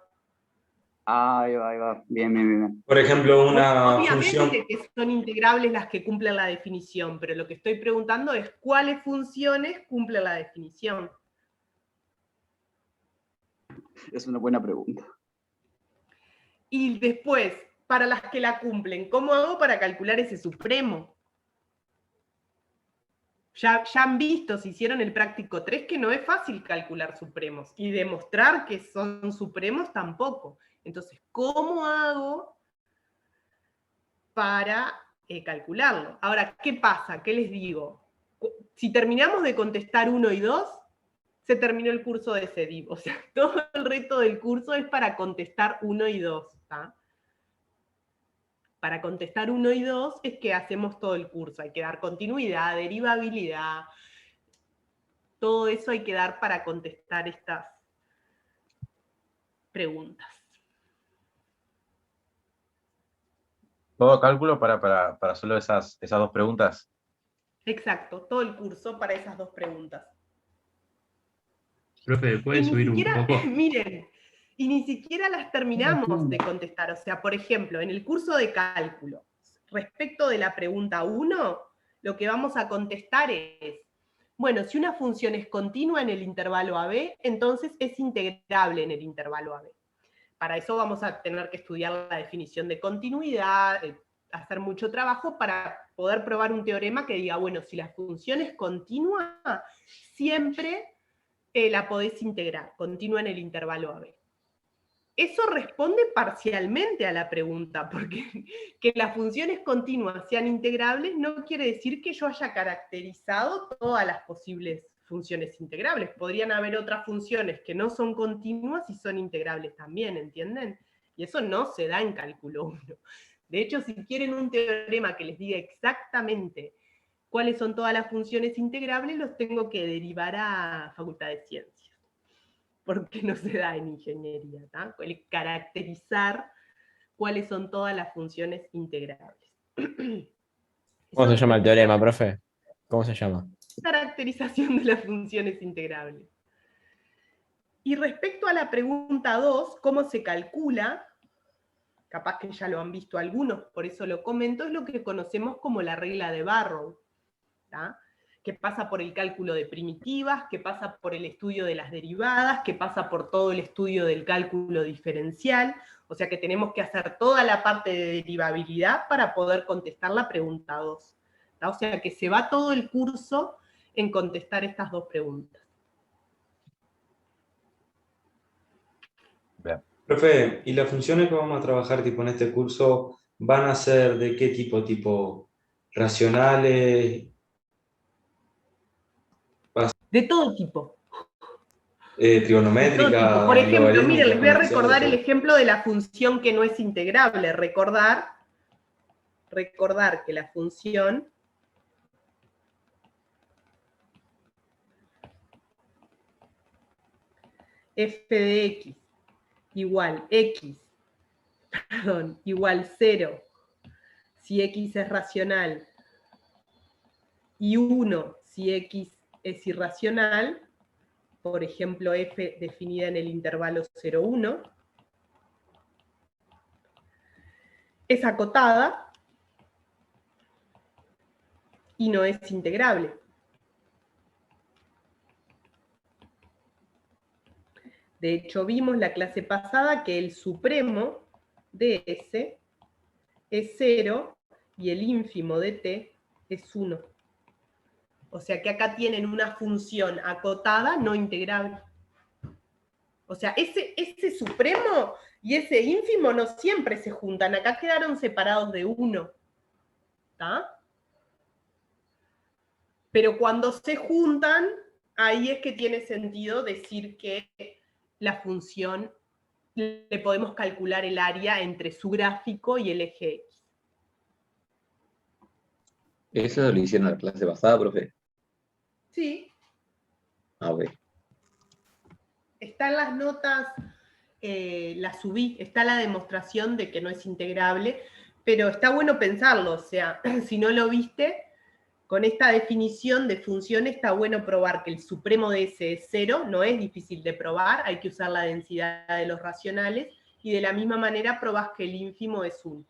Speaker 10: Ahí va, bien.
Speaker 3: Por ejemplo, una
Speaker 1: Obviamente
Speaker 3: función...
Speaker 1: que son integrables las que cumplen la definición, pero lo que estoy preguntando es cuáles funciones cumplen la definición.
Speaker 10: Es una buena pregunta.
Speaker 1: Y después, para las que la cumplen, ¿cómo hago para calcular ese supremo? Ya han visto, si hicieron el práctico 3, que no es fácil calcular supremos, y demostrar que son supremos tampoco. Entonces, ¿cómo hago para calcularlo? Ahora, ¿qué pasa? ¿Qué les digo? Si terminamos de contestar 1 y 2, se terminó el curso de CEDIV. O sea, todo el resto del curso es para contestar 1 y 2. ¿tá? Para contestar 1 y 2 es que hacemos todo el curso. Hay que dar continuidad, derivabilidad. Todo eso hay que dar para contestar estas preguntas.
Speaker 9: ¿Todo cálculo para solo esas dos preguntas?
Speaker 1: Exacto, todo el curso para esas dos preguntas.
Speaker 11: Profe, ¿puede subir un poco?
Speaker 1: Miren, y ni siquiera las terminamos de contestar. O sea, por ejemplo, en el curso de cálculo, respecto de la pregunta 1, lo que vamos a contestar es, bueno, si una función es continua en el intervalo AB, entonces es integrable en el intervalo AB. Para eso vamos a tener que estudiar la definición de continuidad, hacer mucho trabajo para poder probar un teorema que diga, bueno, si la función es continua, siempre la podés integrar, continua en el intervalo AB. Eso responde parcialmente a la pregunta, porque que las funciones continuas sean integrables no quiere decir que yo haya caracterizado todas las posibles funciones integrables. Podrían haber otras funciones que no son continuas y son integrables también, ¿entienden? Y eso no se da en cálculo 1. De hecho, si quieren un teorema que les diga exactamente cuáles son todas las funciones integrables, los tengo que derivar a Facultad de Ciencias, porque no se da en ingeniería, ¿tá? El caracterizar cuáles son todas las funciones integrables.
Speaker 8: ¿Cómo se llama el teorema, profe? ¿Cómo se llama?
Speaker 1: Caracterización de las funciones integrables. Y respecto a la pregunta 2, ¿cómo se calcula? Capaz que ya lo han visto algunos, por eso lo comento, es lo que conocemos como la regla de Barrow, ¿tá? Que pasa por el cálculo de primitivas, que pasa por el estudio de las derivadas, que pasa por todo el estudio del cálculo diferencial, o sea que tenemos que hacer toda la parte de derivabilidad para poder contestar la pregunta 2. ¿tá? O sea que se va todo el curso en contestar estas dos preguntas.
Speaker 3: Profe, ¿y las funciones que vamos a trabajar tipo en este curso van a ser de qué tipo? ¿Tipo racionales,
Speaker 1: De todo tipo. De todo tipo.
Speaker 3: trigonométricas,
Speaker 1: Por ejemplo, miren,
Speaker 3: logarítmicas,
Speaker 1: les voy a
Speaker 3: exponenciales,
Speaker 1: recordar el
Speaker 3: todo?
Speaker 1: ejemplo de la función que no es integrable. Recordar que la función f de x igual 0 si x es racional y 1 si x es irracional, por ejemplo, f definida en el intervalo 0, 1, es acotada y no es integrable. De hecho, vimos la clase pasada que el supremo de S es 0 y el ínfimo de T es 1. O sea que acá tienen una función acotada no integrable. O sea, ese supremo y ese ínfimo no siempre se juntan. Acá quedaron separados de 1. ¿Está? Pero cuando se juntan, ahí es que tiene sentido decir que la función le podemos calcular el área entre su gráfico y el eje X.
Speaker 11: ¿Eso lo hicieron en la clase pasada, profe?
Speaker 1: Sí,
Speaker 11: A ver.
Speaker 1: están las notas, las subí, está la demostración de que no es integrable, pero está bueno pensarlo, o sea, si no lo viste, con esta definición de función está bueno probar que el supremo de S es 0, no es difícil de probar, hay que usar la densidad de los racionales, y de la misma manera probás que el ínfimo es 1.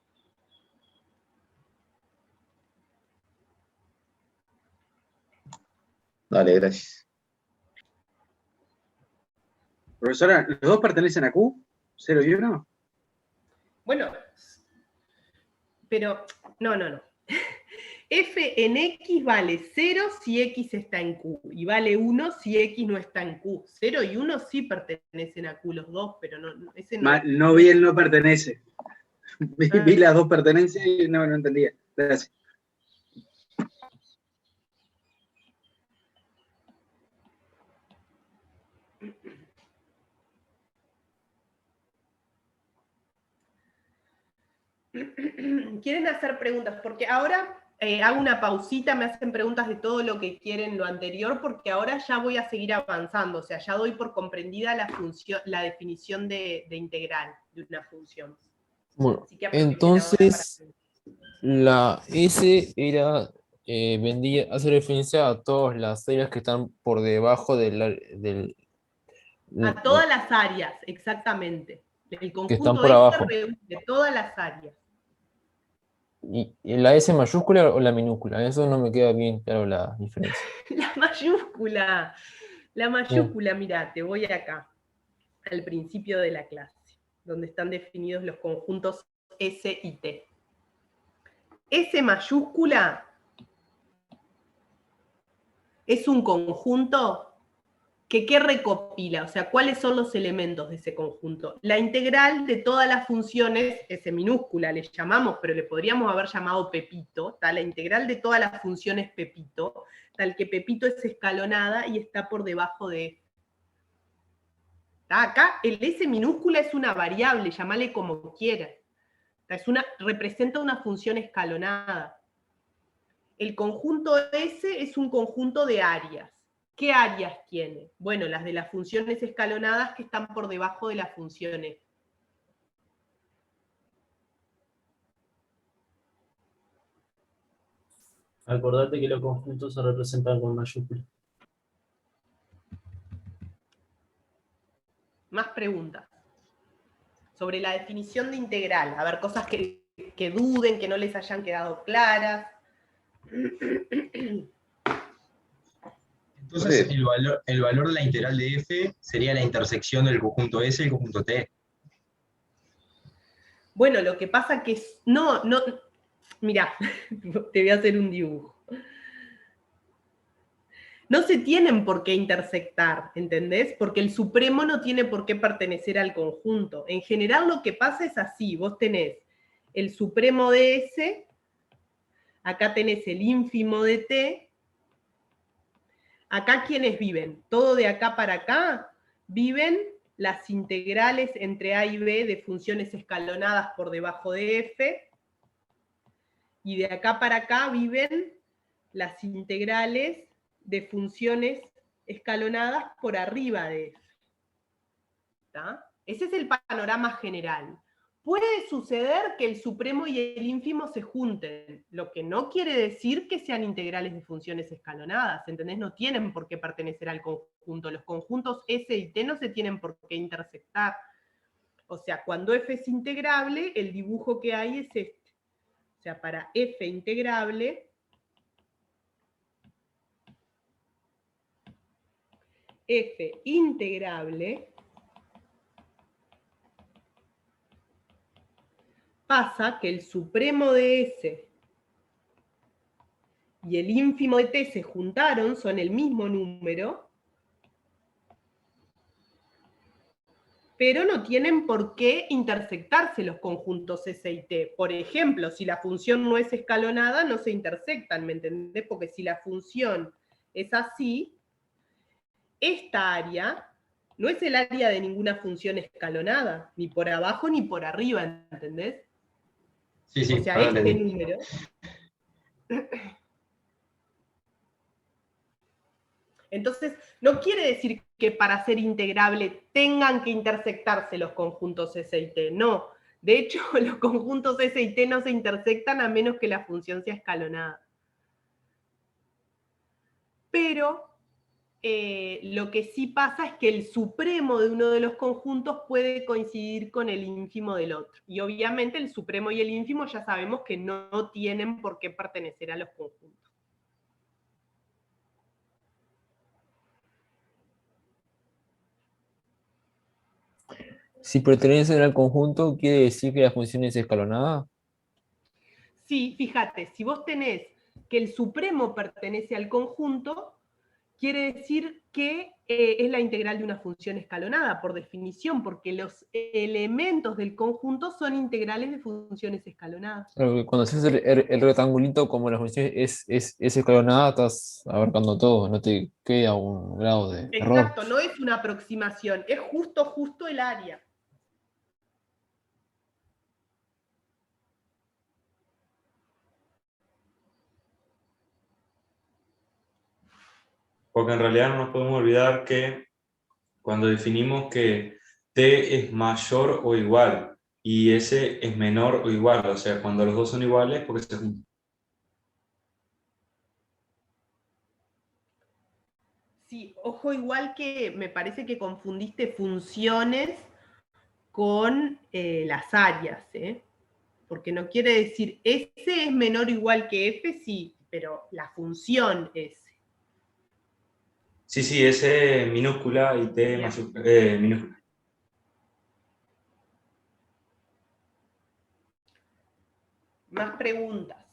Speaker 11: Dale, gracias.
Speaker 10: Profesora, ¿los dos pertenecen a Q? ¿0 y 1?
Speaker 1: Bueno, pero no. F en X vale 0 si X está en Q, y vale 1 si X no está en Q. 0 y 1 sí pertenecen a Q los dos, pero ese no.
Speaker 10: No vi el no pertenece. Vi las dos pertenencias y no entendía. Gracias.
Speaker 1: ¿Quieren hacer preguntas? Porque ahora hago una pausita, me hacen preguntas de todo lo que quieren lo anterior, porque ahora ya voy a seguir avanzando, o sea, ya doy por comprendida la definición de integral de una función.
Speaker 4: Bueno,
Speaker 1: Así que aprovechen
Speaker 4: entonces
Speaker 1: ahora
Speaker 4: la S hace referencia a todas las áreas que están por debajo
Speaker 1: a todas las áreas, exactamente. El
Speaker 4: que están
Speaker 1: conjunto
Speaker 4: por
Speaker 1: S
Speaker 4: abajo.
Speaker 1: reúne todas las áreas.
Speaker 4: ¿Y la S mayúscula o la minúscula? Eso no me queda bien claro la diferencia.
Speaker 1: La mayúscula, mira, te voy acá, al principio de la clase, donde están definidos los conjuntos S y T. S mayúscula es un conjunto que ¿qué recopila? O sea, ¿cuáles son los elementos de ese conjunto? La integral de todas las funciones, S minúscula le llamamos, pero le podríamos haber llamado Pepito, ¿tá? La integral de todas las funciones Pepito, tal que Pepito es escalonada y está por debajo de F. Acá el S minúscula es una variable, llamale como quieras. Representa una función escalonada. El conjunto S es un conjunto de áreas. ¿Qué áreas tiene? Bueno, las de las funciones escalonadas que están por debajo de las funciones.
Speaker 12: Acordate que los conjuntos se representan con mayúsculas.
Speaker 1: Más preguntas sobre la definición de integral. A ver, cosas que duden, que no les hayan quedado claras.
Speaker 13: Entonces, el valor de la integral de f sería la intersección del conjunto S y el conjunto T.
Speaker 1: Bueno, lo que pasa que no, mirá, te voy a hacer un dibujo. no se tienen por qué intersectar, ¿entendés? Porque el supremo no tiene por qué pertenecer al conjunto. En general lo que pasa es así, vos tenés el supremo de S, acá tenés el ínfimo de T, acá ¿quiénes viven? Todo de acá para acá viven las integrales entre A y B de funciones escalonadas por debajo de F, y de acá para acá viven las integrales de funciones escalonadas por arriba de F. ¿Tá? Ese es el panorama general. Puede suceder que el supremo y el ínfimo se junten, lo que no quiere decir que sean integrales de funciones escalonadas, ¿entendés? No tienen por qué pertenecer al conjunto. Los conjuntos S y T no se tienen por qué intersectar. O sea, cuando F es integrable, el dibujo que hay es este. O sea, para F integrable, pasa que el supremo de S y el ínfimo de T se juntaron, son el mismo número, pero no tienen por qué intersectarse los conjuntos S y T. Por ejemplo, si la función no es escalonada, no se intersectan, ¿me entendés? Porque si la función es así, esta área no es el área de ninguna función escalonada, ni por abajo ni por arriba, ¿entendés?
Speaker 13: Sí, sí,
Speaker 1: O sea,
Speaker 13: ahora
Speaker 1: este
Speaker 13: entendí.
Speaker 1: número. Entonces, no quiere decir que para ser integrable tengan que intersectarse los conjuntos S y T, no. De hecho, los conjuntos S y T no se intersectan a menos que la función sea escalonada. Pero lo que sí pasa es que el supremo de uno de los conjuntos puede coincidir con el ínfimo del otro. Y obviamente el supremo y el ínfimo ya sabemos que no tienen por qué pertenecer a los conjuntos.
Speaker 8: Si pertenecen al conjunto, ¿quiere decir que la función es escalonada?
Speaker 1: Sí, fíjate, si vos tenés que el supremo pertenece al conjunto, quiere decir que es la integral de una función escalonada, por definición, porque los elementos del conjunto son integrales de funciones escalonadas.
Speaker 8: Claro que cuando haces el rectangulito, como la función es escalonada, estás abarcando todo, no te queda un grado de error.
Speaker 1: Exacto, no es una aproximación, es justo el área.
Speaker 3: Porque en realidad no nos podemos olvidar que cuando definimos que T es mayor o igual y S es menor o igual, o sea, cuando los dos son iguales, porque se juntan.
Speaker 1: Sí, ojo, igual que me parece que confundiste funciones con las áreas, ¿eh? Porque no quiere decir S es menor o igual que F, sí, pero la función S.
Speaker 3: Sí, S minúscula y T minúscula.
Speaker 1: Más preguntas.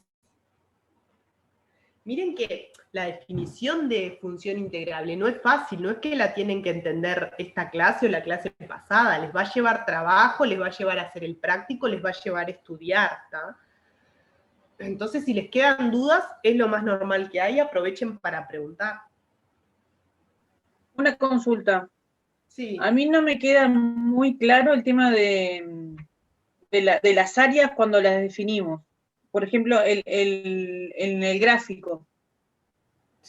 Speaker 1: Miren que la definición de función integrable no es fácil, no es que la tienen que entender esta clase o la clase pasada, les va a llevar trabajo, les va a llevar a hacer el práctico, les va a llevar a estudiar, ¿tá? Entonces, si les quedan dudas, es lo más normal que hay, aprovechen para preguntar.
Speaker 14: Una consulta.
Speaker 1: Sí.
Speaker 14: A mí no me queda muy claro el tema de las áreas cuando las definimos. Por ejemplo, en el gráfico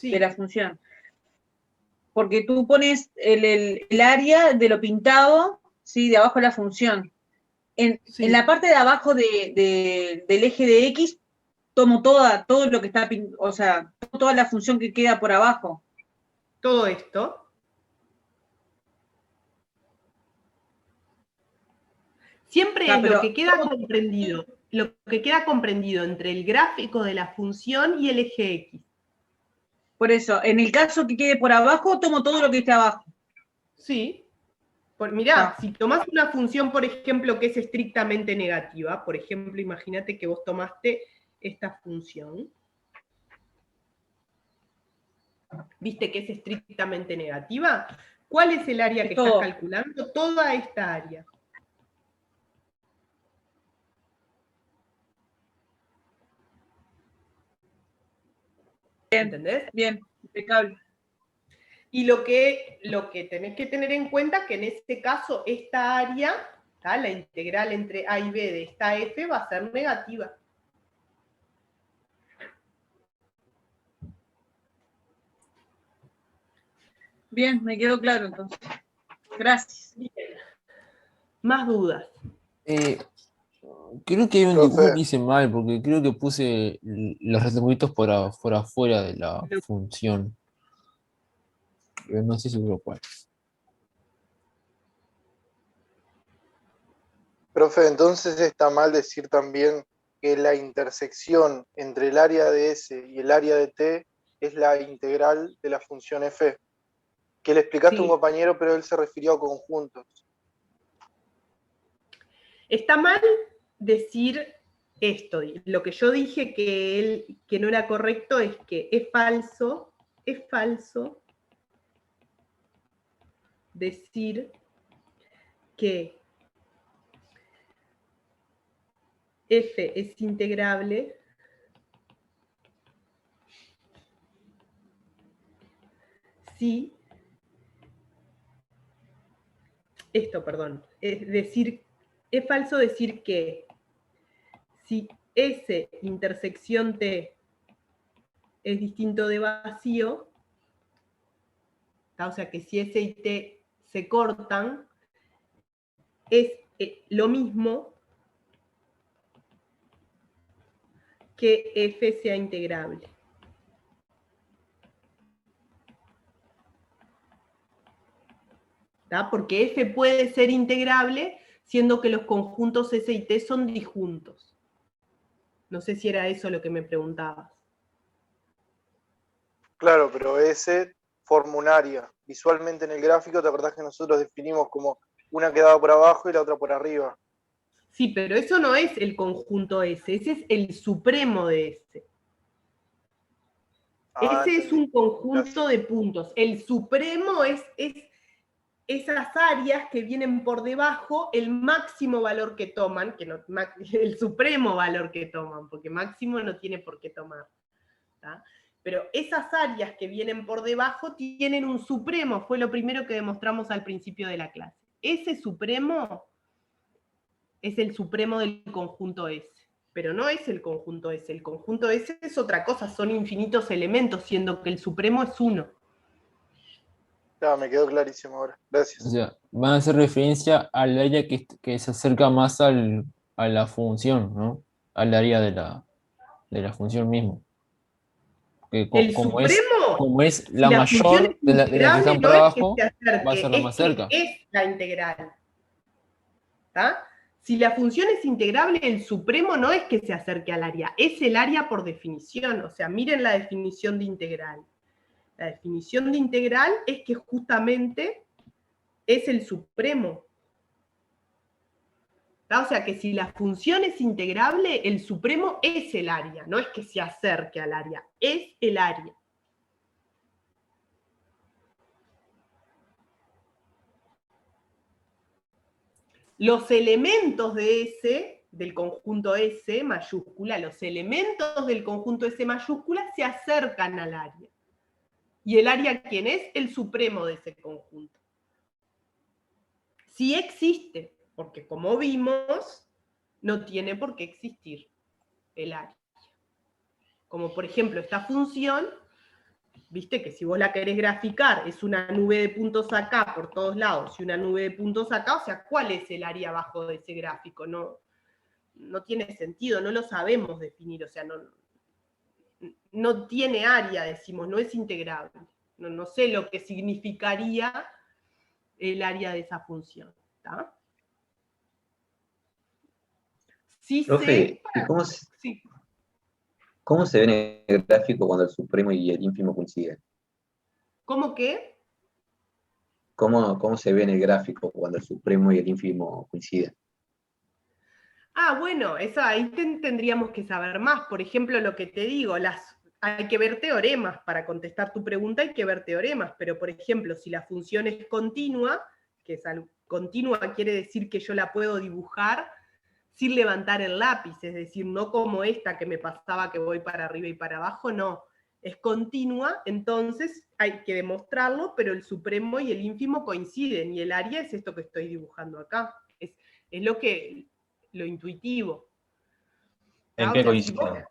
Speaker 14: de la función. Porque tú pones el área de lo pintado, ¿sí? De abajo de la función. En la parte de abajo del eje de X, tomo todo lo que está, o sea, toda la función que queda por abajo.
Speaker 1: Todo esto. Siempre es lo que queda comprendido. Lo que queda comprendido entre el gráfico de la función y el eje X.
Speaker 14: Por eso, en el caso que quede por abajo, tomo todo lo que esté abajo.
Speaker 1: Sí. Mirá, si tomás una función, por ejemplo, que es estrictamente negativa, por ejemplo, imagínate que vos tomaste esta función. ¿Viste que es estrictamente negativa? ¿Cuál es el área que estás
Speaker 14: Todo.
Speaker 1: calculando? Toda esta área. ¿Entendés?
Speaker 14: Bien, impecable.
Speaker 1: Y lo que tenés que tener en cuenta es que en este caso esta área, ¿tá? La integral entre A y B de esta f va a ser negativa.
Speaker 14: Bien, me quedó claro entonces. Gracias.
Speaker 1: Bien. Más dudas.
Speaker 8: Creo que hay un
Speaker 15: Profe.
Speaker 8: dibujo que hice mal, porque creo que puse los rectangulitos por afuera de la función. Pero no estoy seguro cuál.
Speaker 15: Profe, entonces está mal decir también que la intersección entre el área de S y el área de T es la integral de la función f. Que le explicaste a un compañero, pero él se refirió a conjuntos.
Speaker 1: Está mal decir esto. Lo que yo dije que no era correcto es que es falso decir que f es integrable si es falso decir que si S intersección T es distinto de vacío, o sea que si S y T se cortan, es lo mismo que F sea integrable. ¿Tá? Porque F puede ser integrable siendo que los conjuntos S y T son disjuntos. No sé si era eso lo que me preguntabas.
Speaker 15: Claro, pero S forma un área. Visualmente en el gráfico, ¿te acordás que nosotros definimos como una quedaba por abajo y la otra por arriba?
Speaker 1: Sí, pero eso no es el conjunto S, ese es el supremo de S. Ese es un conjunto de puntos. El supremo es esas áreas que vienen por debajo, el máximo valor que toman, el supremo valor que toman, porque máximo no tiene por qué tomar. ¿Tá? Pero esas áreas que vienen por debajo tienen un supremo, fue lo primero que demostramos al principio de la clase. Ese supremo es el supremo del conjunto S, pero no es el conjunto S. El conjunto S es otra cosa, son infinitos elementos, siendo que el supremo es uno.
Speaker 15: Ya, me quedó clarísimo ahora. Gracias.
Speaker 8: O sea, van a hacer referencia al área que se acerca más a la función, ¿no? Al área de la función mismo. Que
Speaker 1: El supremo,
Speaker 8: como es
Speaker 1: si
Speaker 8: la
Speaker 1: función
Speaker 8: mayor
Speaker 1: es
Speaker 8: de las que
Speaker 1: integrable,
Speaker 8: están por
Speaker 1: no es que
Speaker 8: abajo,
Speaker 1: se acerque,
Speaker 8: va a ser la más cerca.
Speaker 1: es la integral. ¿Tá? Si la función es integrable, el supremo no es que se acerque al área, es el área por definición. O sea, miren la definición de integral. La definición de integral es que justamente es el supremo. ¿Tá? O sea, que si la función es integrable, el supremo es el área, no es que se acerque al área, es el área. Los elementos de S, del conjunto S mayúscula, los elementos del conjunto S mayúscula se acercan al área. ¿Y el área quién es? El supremo de ese conjunto. Sí existe, porque como vimos, no tiene por qué existir el área. Como por ejemplo esta función, viste que si vos la querés graficar, es una nube de puntos acá por todos lados y una nube de puntos acá, o sea, ¿cuál es el área abajo de ese gráfico? No tiene sentido, no lo sabemos definir, o sea, no tiene área, decimos, no es integrable. No sé lo que significaría el área de esa función. ¿Tá? Sí,
Speaker 11: Profe, ¿y cómo se ve en el gráfico cuando el supremo y el ínfimo coinciden?
Speaker 1: ¿Cómo qué?
Speaker 11: ¿Cómo se ve en el gráfico cuando el supremo y el ínfimo coinciden?
Speaker 1: Ah, bueno, eso ahí tendríamos que saber más. Por ejemplo, lo que te digo, hay que ver teoremas. Para contestar tu pregunta hay que ver teoremas, pero por ejemplo, si la función es continua, continua quiere decir que yo la puedo dibujar sin levantar el lápiz, es decir, no como esta que me pasaba que voy para arriba y para abajo, no. Es continua, entonces hay que demostrarlo, pero el supremo y el ínfimo coinciden, y el área es esto que estoy dibujando acá. Es lo intuitivo.
Speaker 9: ¿En
Speaker 1: O
Speaker 9: qué
Speaker 1: sea,
Speaker 9: coinciden?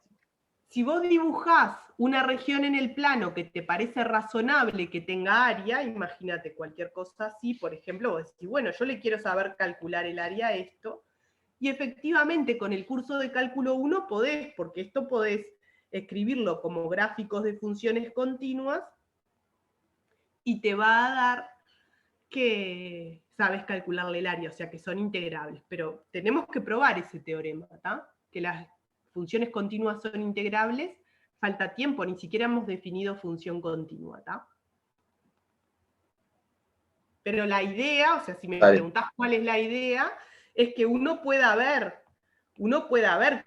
Speaker 1: si vos dibujás una región en el plano que te parece razonable que tenga área, imagínate cualquier cosa así, por ejemplo, vos decís, bueno, yo le quiero saber calcular el área a esto, y efectivamente con el curso de cálculo 1 podés, porque esto podés escribirlo como gráficos de funciones continuas, y te va a dar que sabes calcularle el área, o sea que son integrables, pero tenemos que probar ese teorema, ¿tá? Que las funciones continuas son integrables, falta tiempo, ni siquiera hemos definido función continua, ¿tá? Pero la idea, o sea, si me preguntás cuál es la idea, es que uno pueda ver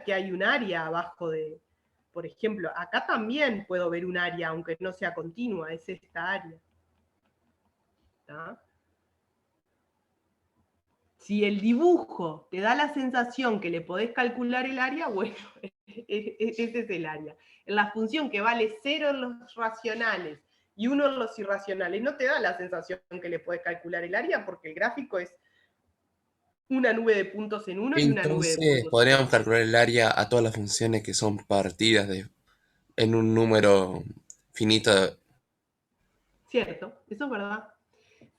Speaker 1: que hay un área abajo de, por ejemplo, acá también puedo ver un área, aunque no sea continua, es esta área. ¿Tá? Si el dibujo te da la sensación que le podés calcular el área, bueno, ese es el área. En la función que vale 0 en los racionales y 1 en los irracionales, no te da la sensación que le podés calcular el área, porque el gráfico es una nube de puntos en uno y una nube de
Speaker 16: Entonces,
Speaker 1: puntos
Speaker 16: podríamos
Speaker 1: en otro.
Speaker 16: calcular el área a todas las funciones que son partidas en un número finito.
Speaker 1: Cierto, eso es verdad.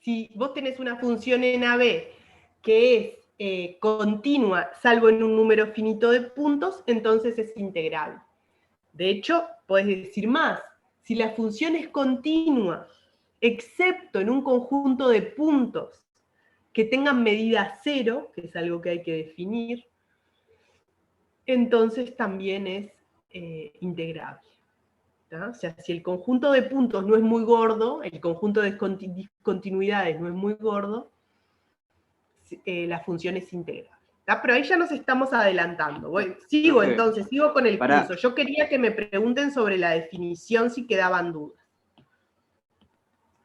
Speaker 1: Si vos tenés una función en AB que es continua, salvo en un número finito de puntos, entonces es integrable. De hecho, podés decir más. Si la función es continua, excepto en un conjunto de puntos que tengan medida 0, que es algo que hay que definir, entonces también es integrable. ¿tá? O sea, si el conjunto de puntos no es muy gordo, el conjunto de discontinuidades no es muy gordo, la función es integrable. ¿tá? Pero ahí ya nos estamos adelantando. Sigo con el curso. Yo quería que me pregunten sobre la definición si quedaban dudas.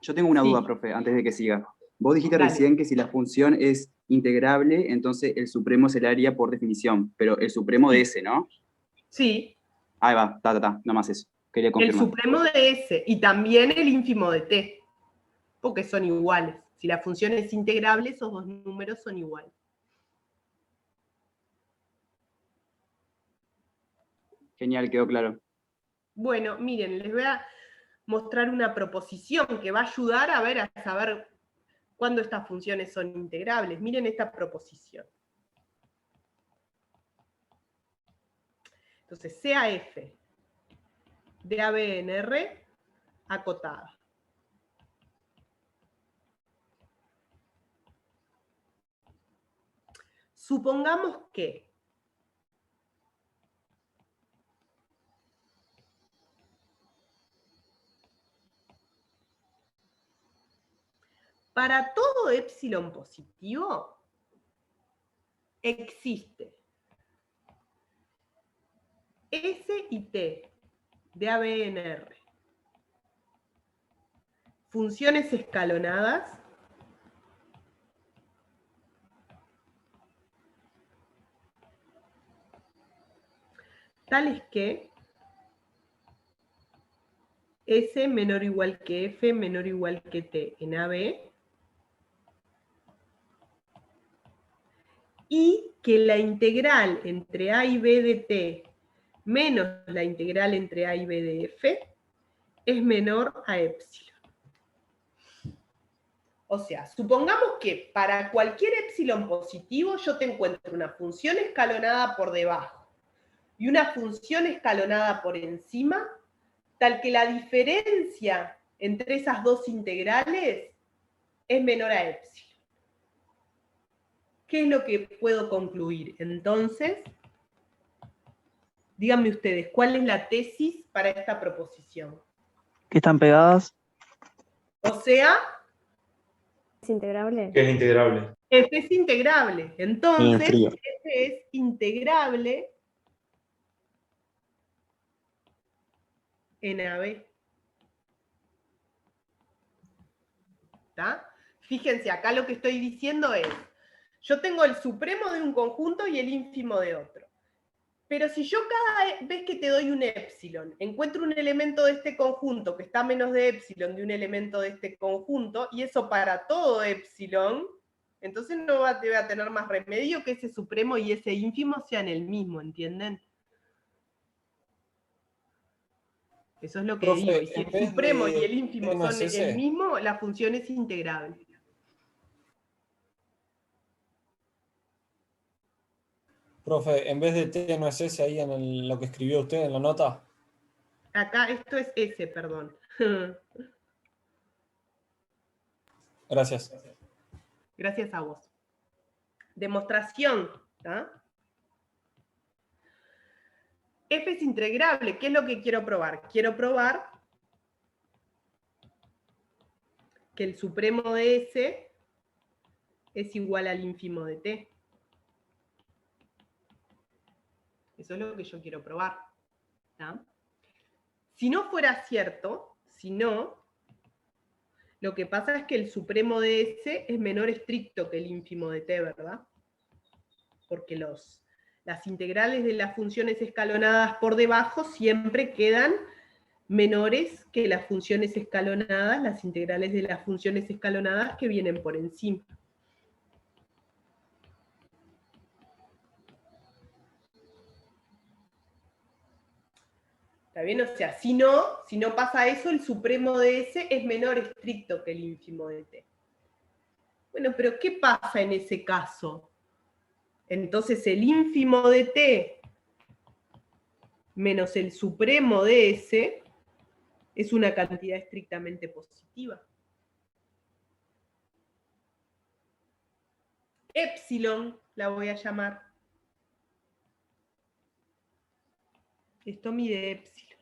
Speaker 10: Yo tengo una duda, profe, antes de que siga. Vos dijiste
Speaker 1: Dale.
Speaker 10: recién que si la función es integrable, entonces el supremo es el área por definición, pero el supremo de S, ¿no?
Speaker 1: Sí.
Speaker 10: Ahí va, nada más eso. Quería
Speaker 1: El
Speaker 10: confirmar.
Speaker 1: supremo de S y también el ínfimo de T, porque son iguales. Si la función es integrable, esos dos números son iguales.
Speaker 10: Genial, quedó claro.
Speaker 1: Bueno, miren, les voy a mostrar una proposición que va a ayudar a saber cuándo estas funciones son integrables. Miren esta proposición. Entonces, sea f de AB en R acotada. Supongamos que para todo épsilon positivo existe S y T de AB en R. Funciones escalonadas tales que S menor o igual que F menor o igual que T en AB y que la integral entre A y B de T menos la integral entre A y B de F es menor a épsilon. O sea, supongamos que para cualquier épsilon positivo yo te encuentro una función escalonada por debajo y una función escalonada por encima, tal que la diferencia entre esas dos integrales es menor a épsilon. ¿Qué es lo que puedo concluir? Entonces, díganme ustedes, ¿cuál es la tesis para esta proposición?
Speaker 17: ¿Que están pegadas?
Speaker 1: O sea,
Speaker 18: ¿Es integrable?
Speaker 3: Que es integrable.
Speaker 1: F es integrable. Entonces,
Speaker 17: frío.
Speaker 1: F es integrable en AB. ¿Está? Fíjense, acá lo que estoy diciendo es, yo tengo el supremo de un conjunto y el ínfimo de otro. Pero si yo cada vez que te doy un épsilon, encuentro un elemento de este conjunto que está menos de épsilon de un elemento de este conjunto, y eso para todo épsilon, entonces no debe a tener más remedio que ese supremo y ese ínfimo sean el mismo, ¿entienden? Eso es lo que digo. Y si el supremo y el ínfimo son el mismo, la función es integrable.
Speaker 19: Profe, en vez de T no es S ahí en lo que escribió usted en la nota.
Speaker 1: Acá esto es S, perdón.
Speaker 19: Gracias.
Speaker 1: Gracias a vos. Demostración. ¿Tá? F es integrable. ¿Qué es lo que quiero probar? Quiero probar que el supremo de S es igual al ínfimo de T. Eso es lo que yo quiero probar. ¿Tá? Si no fuera cierto, si no, lo que pasa es que el supremo de S es menor estricto que el ínfimo de T, ¿verdad? Porque las integrales de las funciones escalonadas por debajo siempre quedan menores que las funciones escalonadas, las integrales de las funciones escalonadas que vienen por encima. ¿Está bien? O sea, si no pasa eso, el supremo de S es menor estricto que el ínfimo de T. Bueno, pero ¿qué pasa en ese caso? Entonces el ínfimo de T menos el supremo de S es una cantidad estrictamente positiva. Épsilon la voy a llamar. Esto mide épsilon.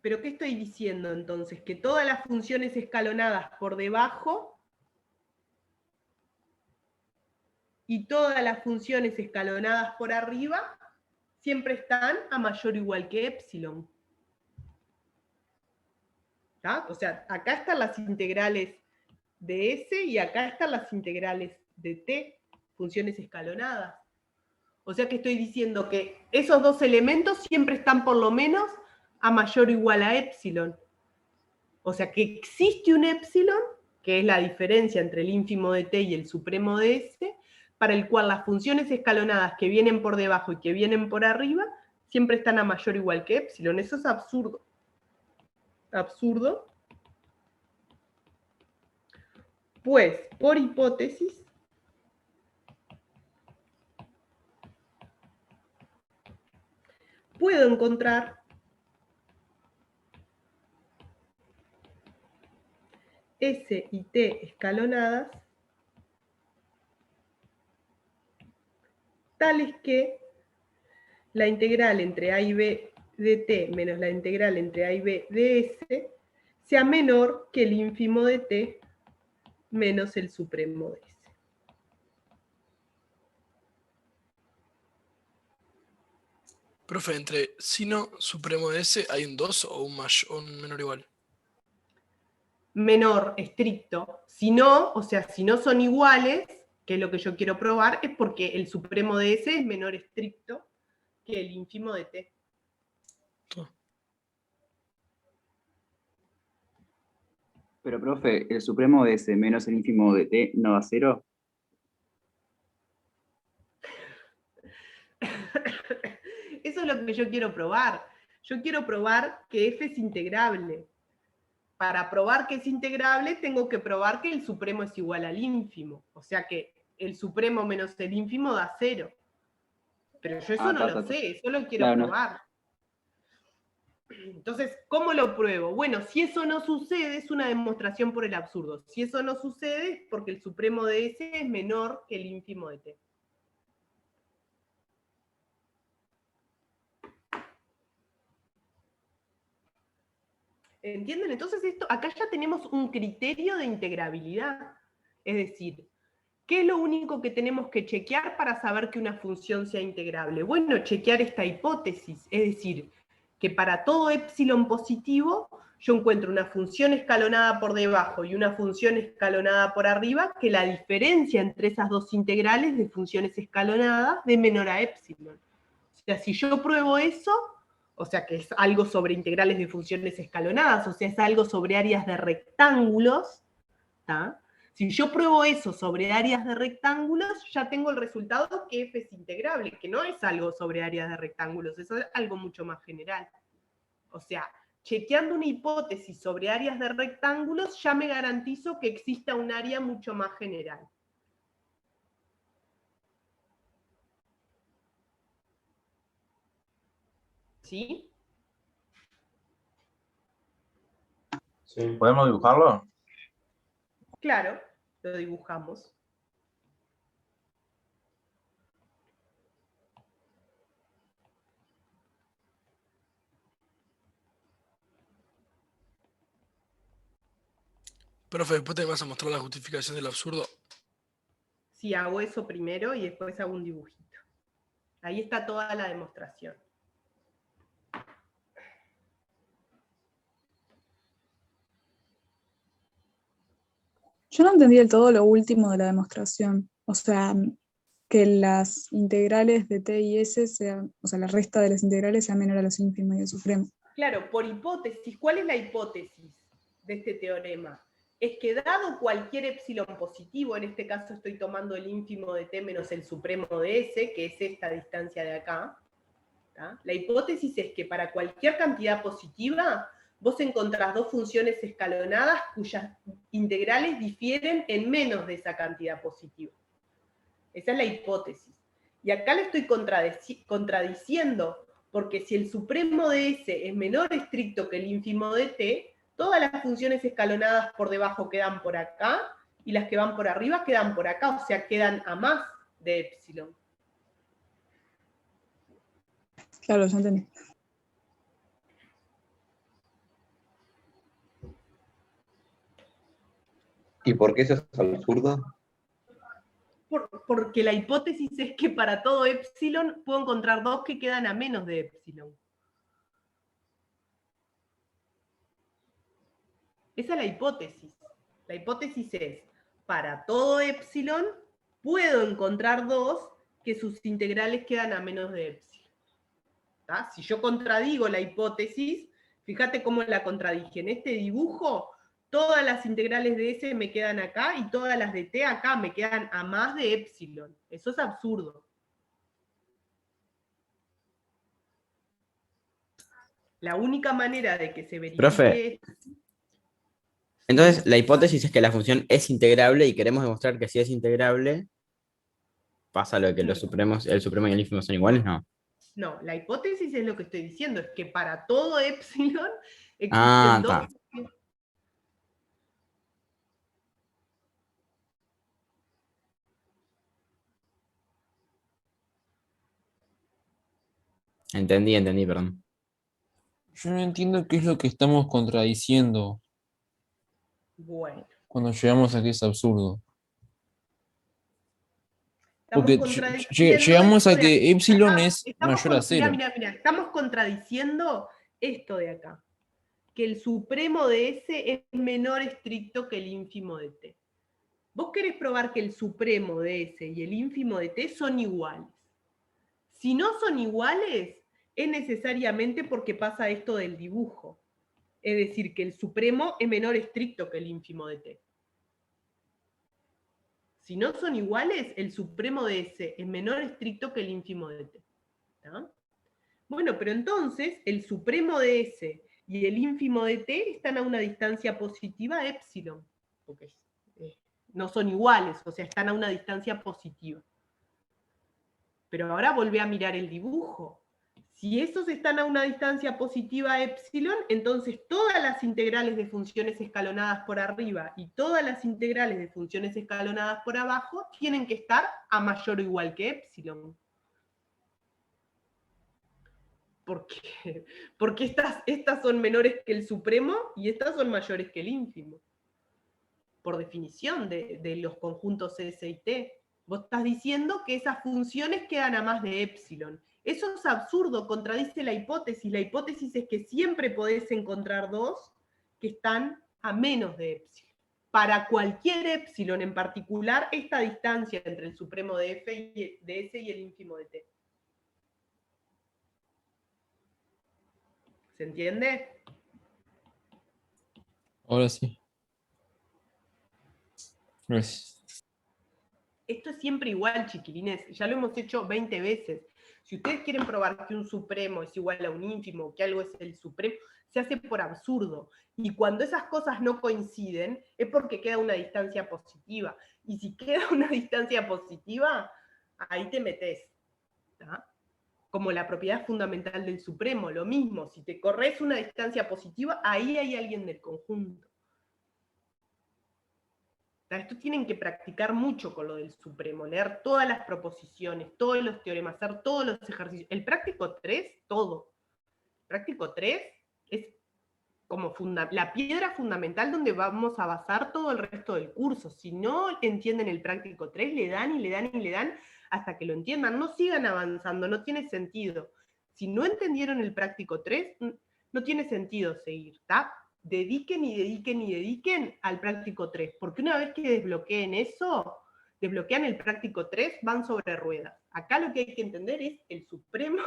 Speaker 1: ¿Pero qué estoy diciendo entonces? Que todas las funciones escalonadas por debajo y todas las funciones escalonadas por arriba siempre están a mayor o igual que épsilon. ¿Tá? O sea, acá están las integrales de S y acá están las integrales de T, funciones escalonadas. O sea que estoy diciendo que esos dos elementos siempre están por lo menos a mayor o igual a épsilon. O sea que existe un épsilon, que es la diferencia entre el ínfimo de T y el supremo de S, para el cual las funciones escalonadas que vienen por debajo y que vienen por arriba siempre están a mayor o igual que épsilon. Eso es absurdo. Absurdo. Pues, por hipótesis, puedo encontrar S y T escalonadas tales que la integral entre A y B de T menos la integral entre A y B de S sea menor que el ínfimo de T menos el supremo de S.
Speaker 20: Profe, entre sino supremo de S hay un 2 o un menor igual.
Speaker 1: Menor estricto. Si no, o sea, si no son iguales, que es lo que yo quiero probar, es porque el supremo de S es menor estricto que el ínfimo de T.
Speaker 10: Pero, profe, ¿el supremo de S menos el ínfimo de T no da 0?
Speaker 1: Eso es lo que yo quiero probar. Yo quiero probar que F es integrable. Para probar que es integrable, tengo que probar que el supremo es igual al ínfimo. O sea que el supremo menos el ínfimo da 0. Pero yo eso no lo sé, eso lo quiero probar. Entonces, ¿cómo lo pruebo? Bueno, si eso no sucede, es una demostración por el absurdo. Si eso no sucede, es porque el supremo de S es menor que el ínfimo de T. ¿Entienden? Entonces acá ya tenemos un criterio de integrabilidad. Es decir, ¿Qué es lo único que tenemos que chequear para saber que una función sea integrable? Bueno, chequear esta hipótesis, es decir, que para todo epsilon positivo yo encuentro una función escalonada por debajo y una función escalonada por arriba, que la diferencia entre esas dos integrales de funciones escalonadas de menor a epsilon. O sea, si yo pruebo eso, o sea que es algo sobre integrales de funciones escalonadas, o sea, es algo sobre áreas de rectángulos, ¿tá? Si yo pruebo eso sobre áreas de rectángulos, ya tengo el resultado que f es integrable, que no es algo sobre áreas de rectángulos, eso es algo mucho más general. O sea, chequeando una hipótesis sobre áreas de rectángulos, ya me garantizo que exista un área mucho más general. ¿Sí?
Speaker 3: Sí.
Speaker 9: ¿Podemos dibujarlo?
Speaker 1: Claro, lo dibujamos.
Speaker 20: Profe, después te vas a mostrar la justificación del absurdo.
Speaker 1: Sí, hago eso primero y después hago un dibujito. Ahí está toda la demostración.
Speaker 21: Yo no entendí del todo lo último de la demostración. O sea, que las integrales de t y s sean, o sea, la resta de las integrales sea menor a los ínfimos y el supremo.
Speaker 1: Claro, por hipótesis, ¿cuál es la hipótesis de este teorema? Es que dado cualquier epsilon positivo, en este caso estoy tomando el ínfimo de t menos el supremo de s, que es esta distancia de acá, ¿tá? La hipótesis es que para cualquier cantidad positiva, vos encontrás dos funciones escalonadas cuyas integrales difieren en menos de esa cantidad positiva. Esa es la hipótesis. Y acá le estoy contradiciendo, porque si el supremo de S es menor estricto que el ínfimo de T, todas las funciones escalonadas por debajo quedan por acá, y las que van por arriba quedan por acá, o sea, quedan a más de epsilon.
Speaker 21: Claro, ya entendí.
Speaker 11: ¿Y por qué eso es absurdo?
Speaker 1: Porque la hipótesis es que para todo epsilon puedo encontrar dos que quedan a menos de epsilon. Esa es la hipótesis. La hipótesis es, para todo epsilon puedo encontrar dos que sus integrales quedan a menos de epsilon. ¿Tá? Si yo contradigo la hipótesis, fíjate cómo la contradije. En este dibujo, todas las integrales de S me quedan acá y todas las de T acá me quedan a más de epsilon. Eso es absurdo. La única manera de que se verifique...
Speaker 22: Profe, entonces la hipótesis es que la función es integrable y queremos demostrar que si es integrable, pasa lo de que los supremos, el supremo y el ínfimo son iguales, ¿no?
Speaker 1: No, la hipótesis es lo que estoy diciendo, es que para todo epsilon existen
Speaker 22: Ah,
Speaker 1: dos...
Speaker 22: está. Entendí, perdón.
Speaker 8: Yo no entiendo qué es lo que estamos contradiciendo
Speaker 1: Bueno,
Speaker 8: cuando llegamos a que es absurdo.
Speaker 1: estamos
Speaker 8: Porque
Speaker 1: contradiciendo
Speaker 8: llegamos
Speaker 1: esto
Speaker 8: a
Speaker 1: de
Speaker 8: que
Speaker 1: acá.
Speaker 8: epsilon es
Speaker 1: Estamos
Speaker 8: mayor a cero.
Speaker 1: Mira, estamos contradiciendo esto de acá, que el supremo de S es menor estricto que el ínfimo de T. Vos querés probar que el supremo de S y el ínfimo de T son iguales. Si no son iguales, es necesariamente porque pasa esto del dibujo. Es decir, que el supremo es menor estricto que el ínfimo de T. Si no son iguales, el supremo de S es menor estricto que el ínfimo de T. ¿Tá? Bueno, pero entonces el supremo de S y el ínfimo de T están a una distancia positiva epsilon, porque no son iguales, o sea, están a una distancia positiva. Pero ahora volvé a mirar el dibujo. Si esos están a una distancia positiva epsilon, entonces todas las integrales de funciones escalonadas por arriba y todas las integrales de funciones escalonadas por abajo tienen que estar a mayor o igual que epsilon. ¿Por qué? Porque estas son menores que el supremo y estas son mayores que el ínfimo. por definición de los conjuntos S y T. Vos estás diciendo que esas funciones quedan a más de epsilon. Eso es absurdo, contradice la hipótesis. La hipótesis es que siempre podés encontrar dos que están a menos de epsilon. Para cualquier epsilon en particular, esta distancia entre el supremo de S y el ínfimo de T. ¿Se entiende?
Speaker 8: Ahora sí. Gracias.
Speaker 1: Esto es siempre igual, chiquilines. Ya lo hemos hecho 20 veces. Si ustedes quieren probar que un supremo es igual a un ínfimo, que algo es el supremo, se hace por absurdo. Y cuando esas cosas no coinciden, es porque queda una distancia positiva. Y si queda una distancia positiva, ahí te metés. ¿Tá? Como la propiedad fundamental del supremo, lo mismo. Si te corres una distancia positiva, ahí hay alguien del conjunto. Esto tienen que practicar mucho con lo del supremo, leer todas las proposiciones, todos los teoremas, hacer todos los ejercicios. El práctico 3, todo. El práctico 3 es como la piedra fundamental donde vamos a basar todo el resto del curso. Si no entienden el práctico 3, le dan y le dan y le dan hasta que lo entiendan. No sigan avanzando, no tiene sentido. Si no entendieron el práctico 3, no tiene sentido seguir, ¿está? Dediquen y dediquen y dediquen al práctico 3, porque una vez que desbloqueen eso, desbloquean el práctico 3, van sobre ruedas. Acá lo que hay que entender es el supremo,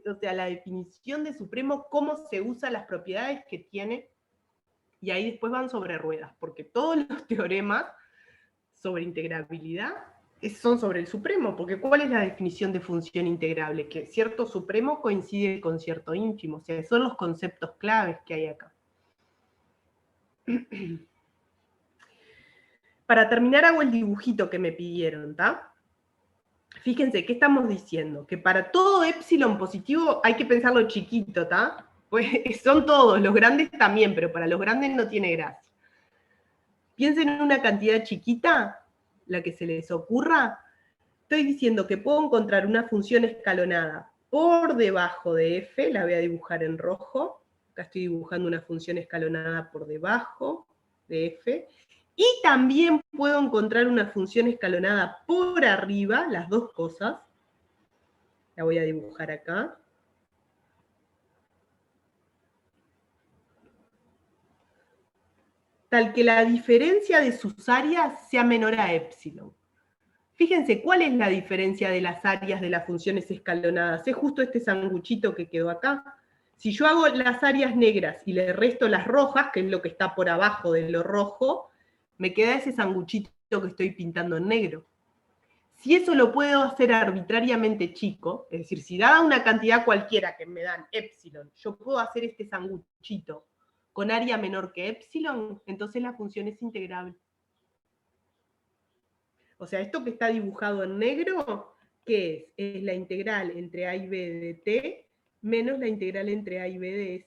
Speaker 1: o sea, la definición de supremo, cómo se usan las propiedades que tiene, y ahí después van sobre ruedas, porque todos los teoremas sobre integrabilidad son sobre el supremo, porque ¿cuál es la definición de función integrable? Que cierto supremo coincide con cierto ínfimo, o sea, son los conceptos claves que hay acá. Para terminar hago el dibujito que me pidieron, ¿está? Fíjense, ¿qué estamos diciendo? Que para todo epsilon positivo hay que pensarlo chiquito, ¿está? Pues son todos, los grandes también, pero para los grandes no tiene gracia. Piensen en una cantidad chiquita, la que se les ocurra. Estoy diciendo que puedo encontrar una función escalonada por debajo de f, la voy a dibujar en rojo. Acá estoy dibujando una función escalonada por debajo de f. Y también puedo encontrar una función escalonada por arriba, las dos cosas. La voy a dibujar acá. Tal que la diferencia de sus áreas sea menor a epsilon. Fíjense, ¿cuál es la diferencia de las áreas de las funciones escalonadas? Es justo este sanguchito que quedó acá. Si yo hago las áreas negras y le resto las rojas, que es lo que está por abajo de lo rojo, me queda ese sanguchito que estoy pintando en negro. Si eso lo puedo hacer arbitrariamente chico, es decir, si dada una cantidad cualquiera que me dan epsilon, yo puedo hacer este sanguchito con área menor que epsilon, entonces la función es integrable. O sea, esto que está dibujado en negro, ¿qué es? Es la integral entre a y b de t menos la integral entre a y b de s.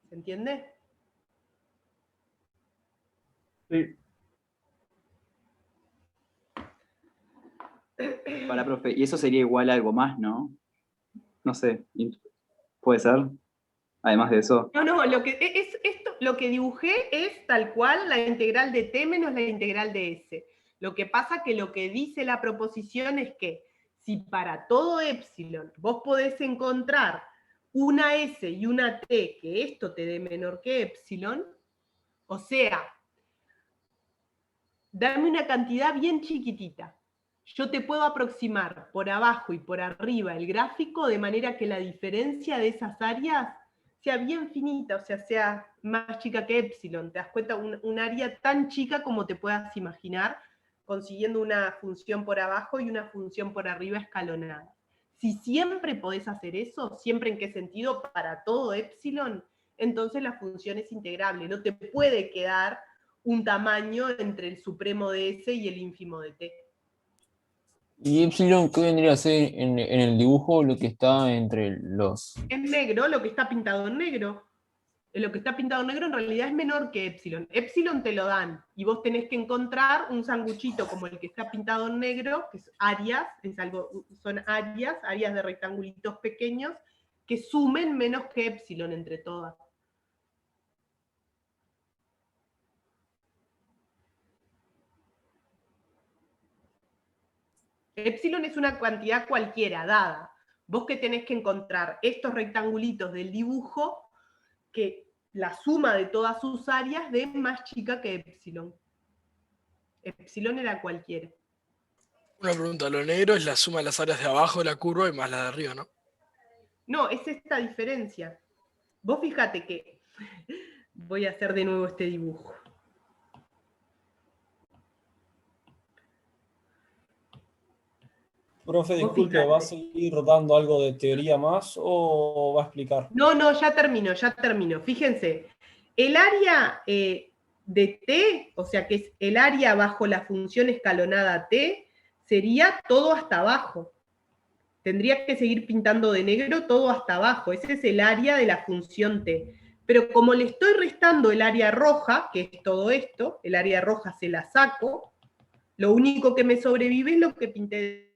Speaker 1: ¿Se entiende?
Speaker 10: Sí. Para, profe, y eso sería igual a algo más, ¿no? No sé, ¿puede ser? Además de eso.
Speaker 1: No, lo que dibujé es tal cual la integral de t menos la integral de s. Lo que pasa que lo que dice la proposición es que si para todo epsilon vos podés encontrar una s y una t que esto te dé menor que epsilon, o sea, dame una cantidad bien chiquitita. Yo te puedo aproximar por abajo y por arriba el gráfico de manera que la diferencia de esas áreas sea bien finita, o sea más chica que epsilon. Te das cuenta, un área tan chica como te puedas imaginar, consiguiendo una función por abajo y una función por arriba escalonada. Si siempre podés hacer eso, ¿siempre en qué sentido? Para todo epsilon, entonces la función es integrable. No te puede quedar un tamaño entre el supremo de S y el ínfimo de T.
Speaker 8: ¿Y epsilon qué vendría a ser en el dibujo lo que está entre los...?
Speaker 1: Es negro, lo que está pintado en negro. Lo que está pintado en negro en realidad es menor que epsilon. Epsilon te lo dan, y vos tenés que encontrar un sanguchito como el que está pintado en negro, que es áreas, son áreas de rectangulitos pequeños, que sumen menos que epsilon entre todas. Epsilon es una cantidad cualquiera, dada. Vos que tenés que encontrar estos rectangulitos del dibujo, que la suma de todas sus áreas de más chica que epsilon. Epsilon era cualquiera.
Speaker 20: Una pregunta, lo negro es la suma de las áreas de abajo de la curva y más la de arriba, ¿no?
Speaker 1: No, es esta diferencia. Vos fíjate que... Voy a hacer de nuevo este dibujo.
Speaker 19: Profe, disculpe, ¿va a seguir dando algo de teoría más o va a explicar?
Speaker 1: No, ya termino. Fíjense, el área de t, o sea que es el área bajo la función escalonada t, sería todo hasta abajo. Tendría que seguir pintando de negro todo hasta abajo. Ese es el área de la función t. Pero como le estoy restando el área roja, que es todo esto, el área roja se la saco, lo único que me sobrevive es lo que pinté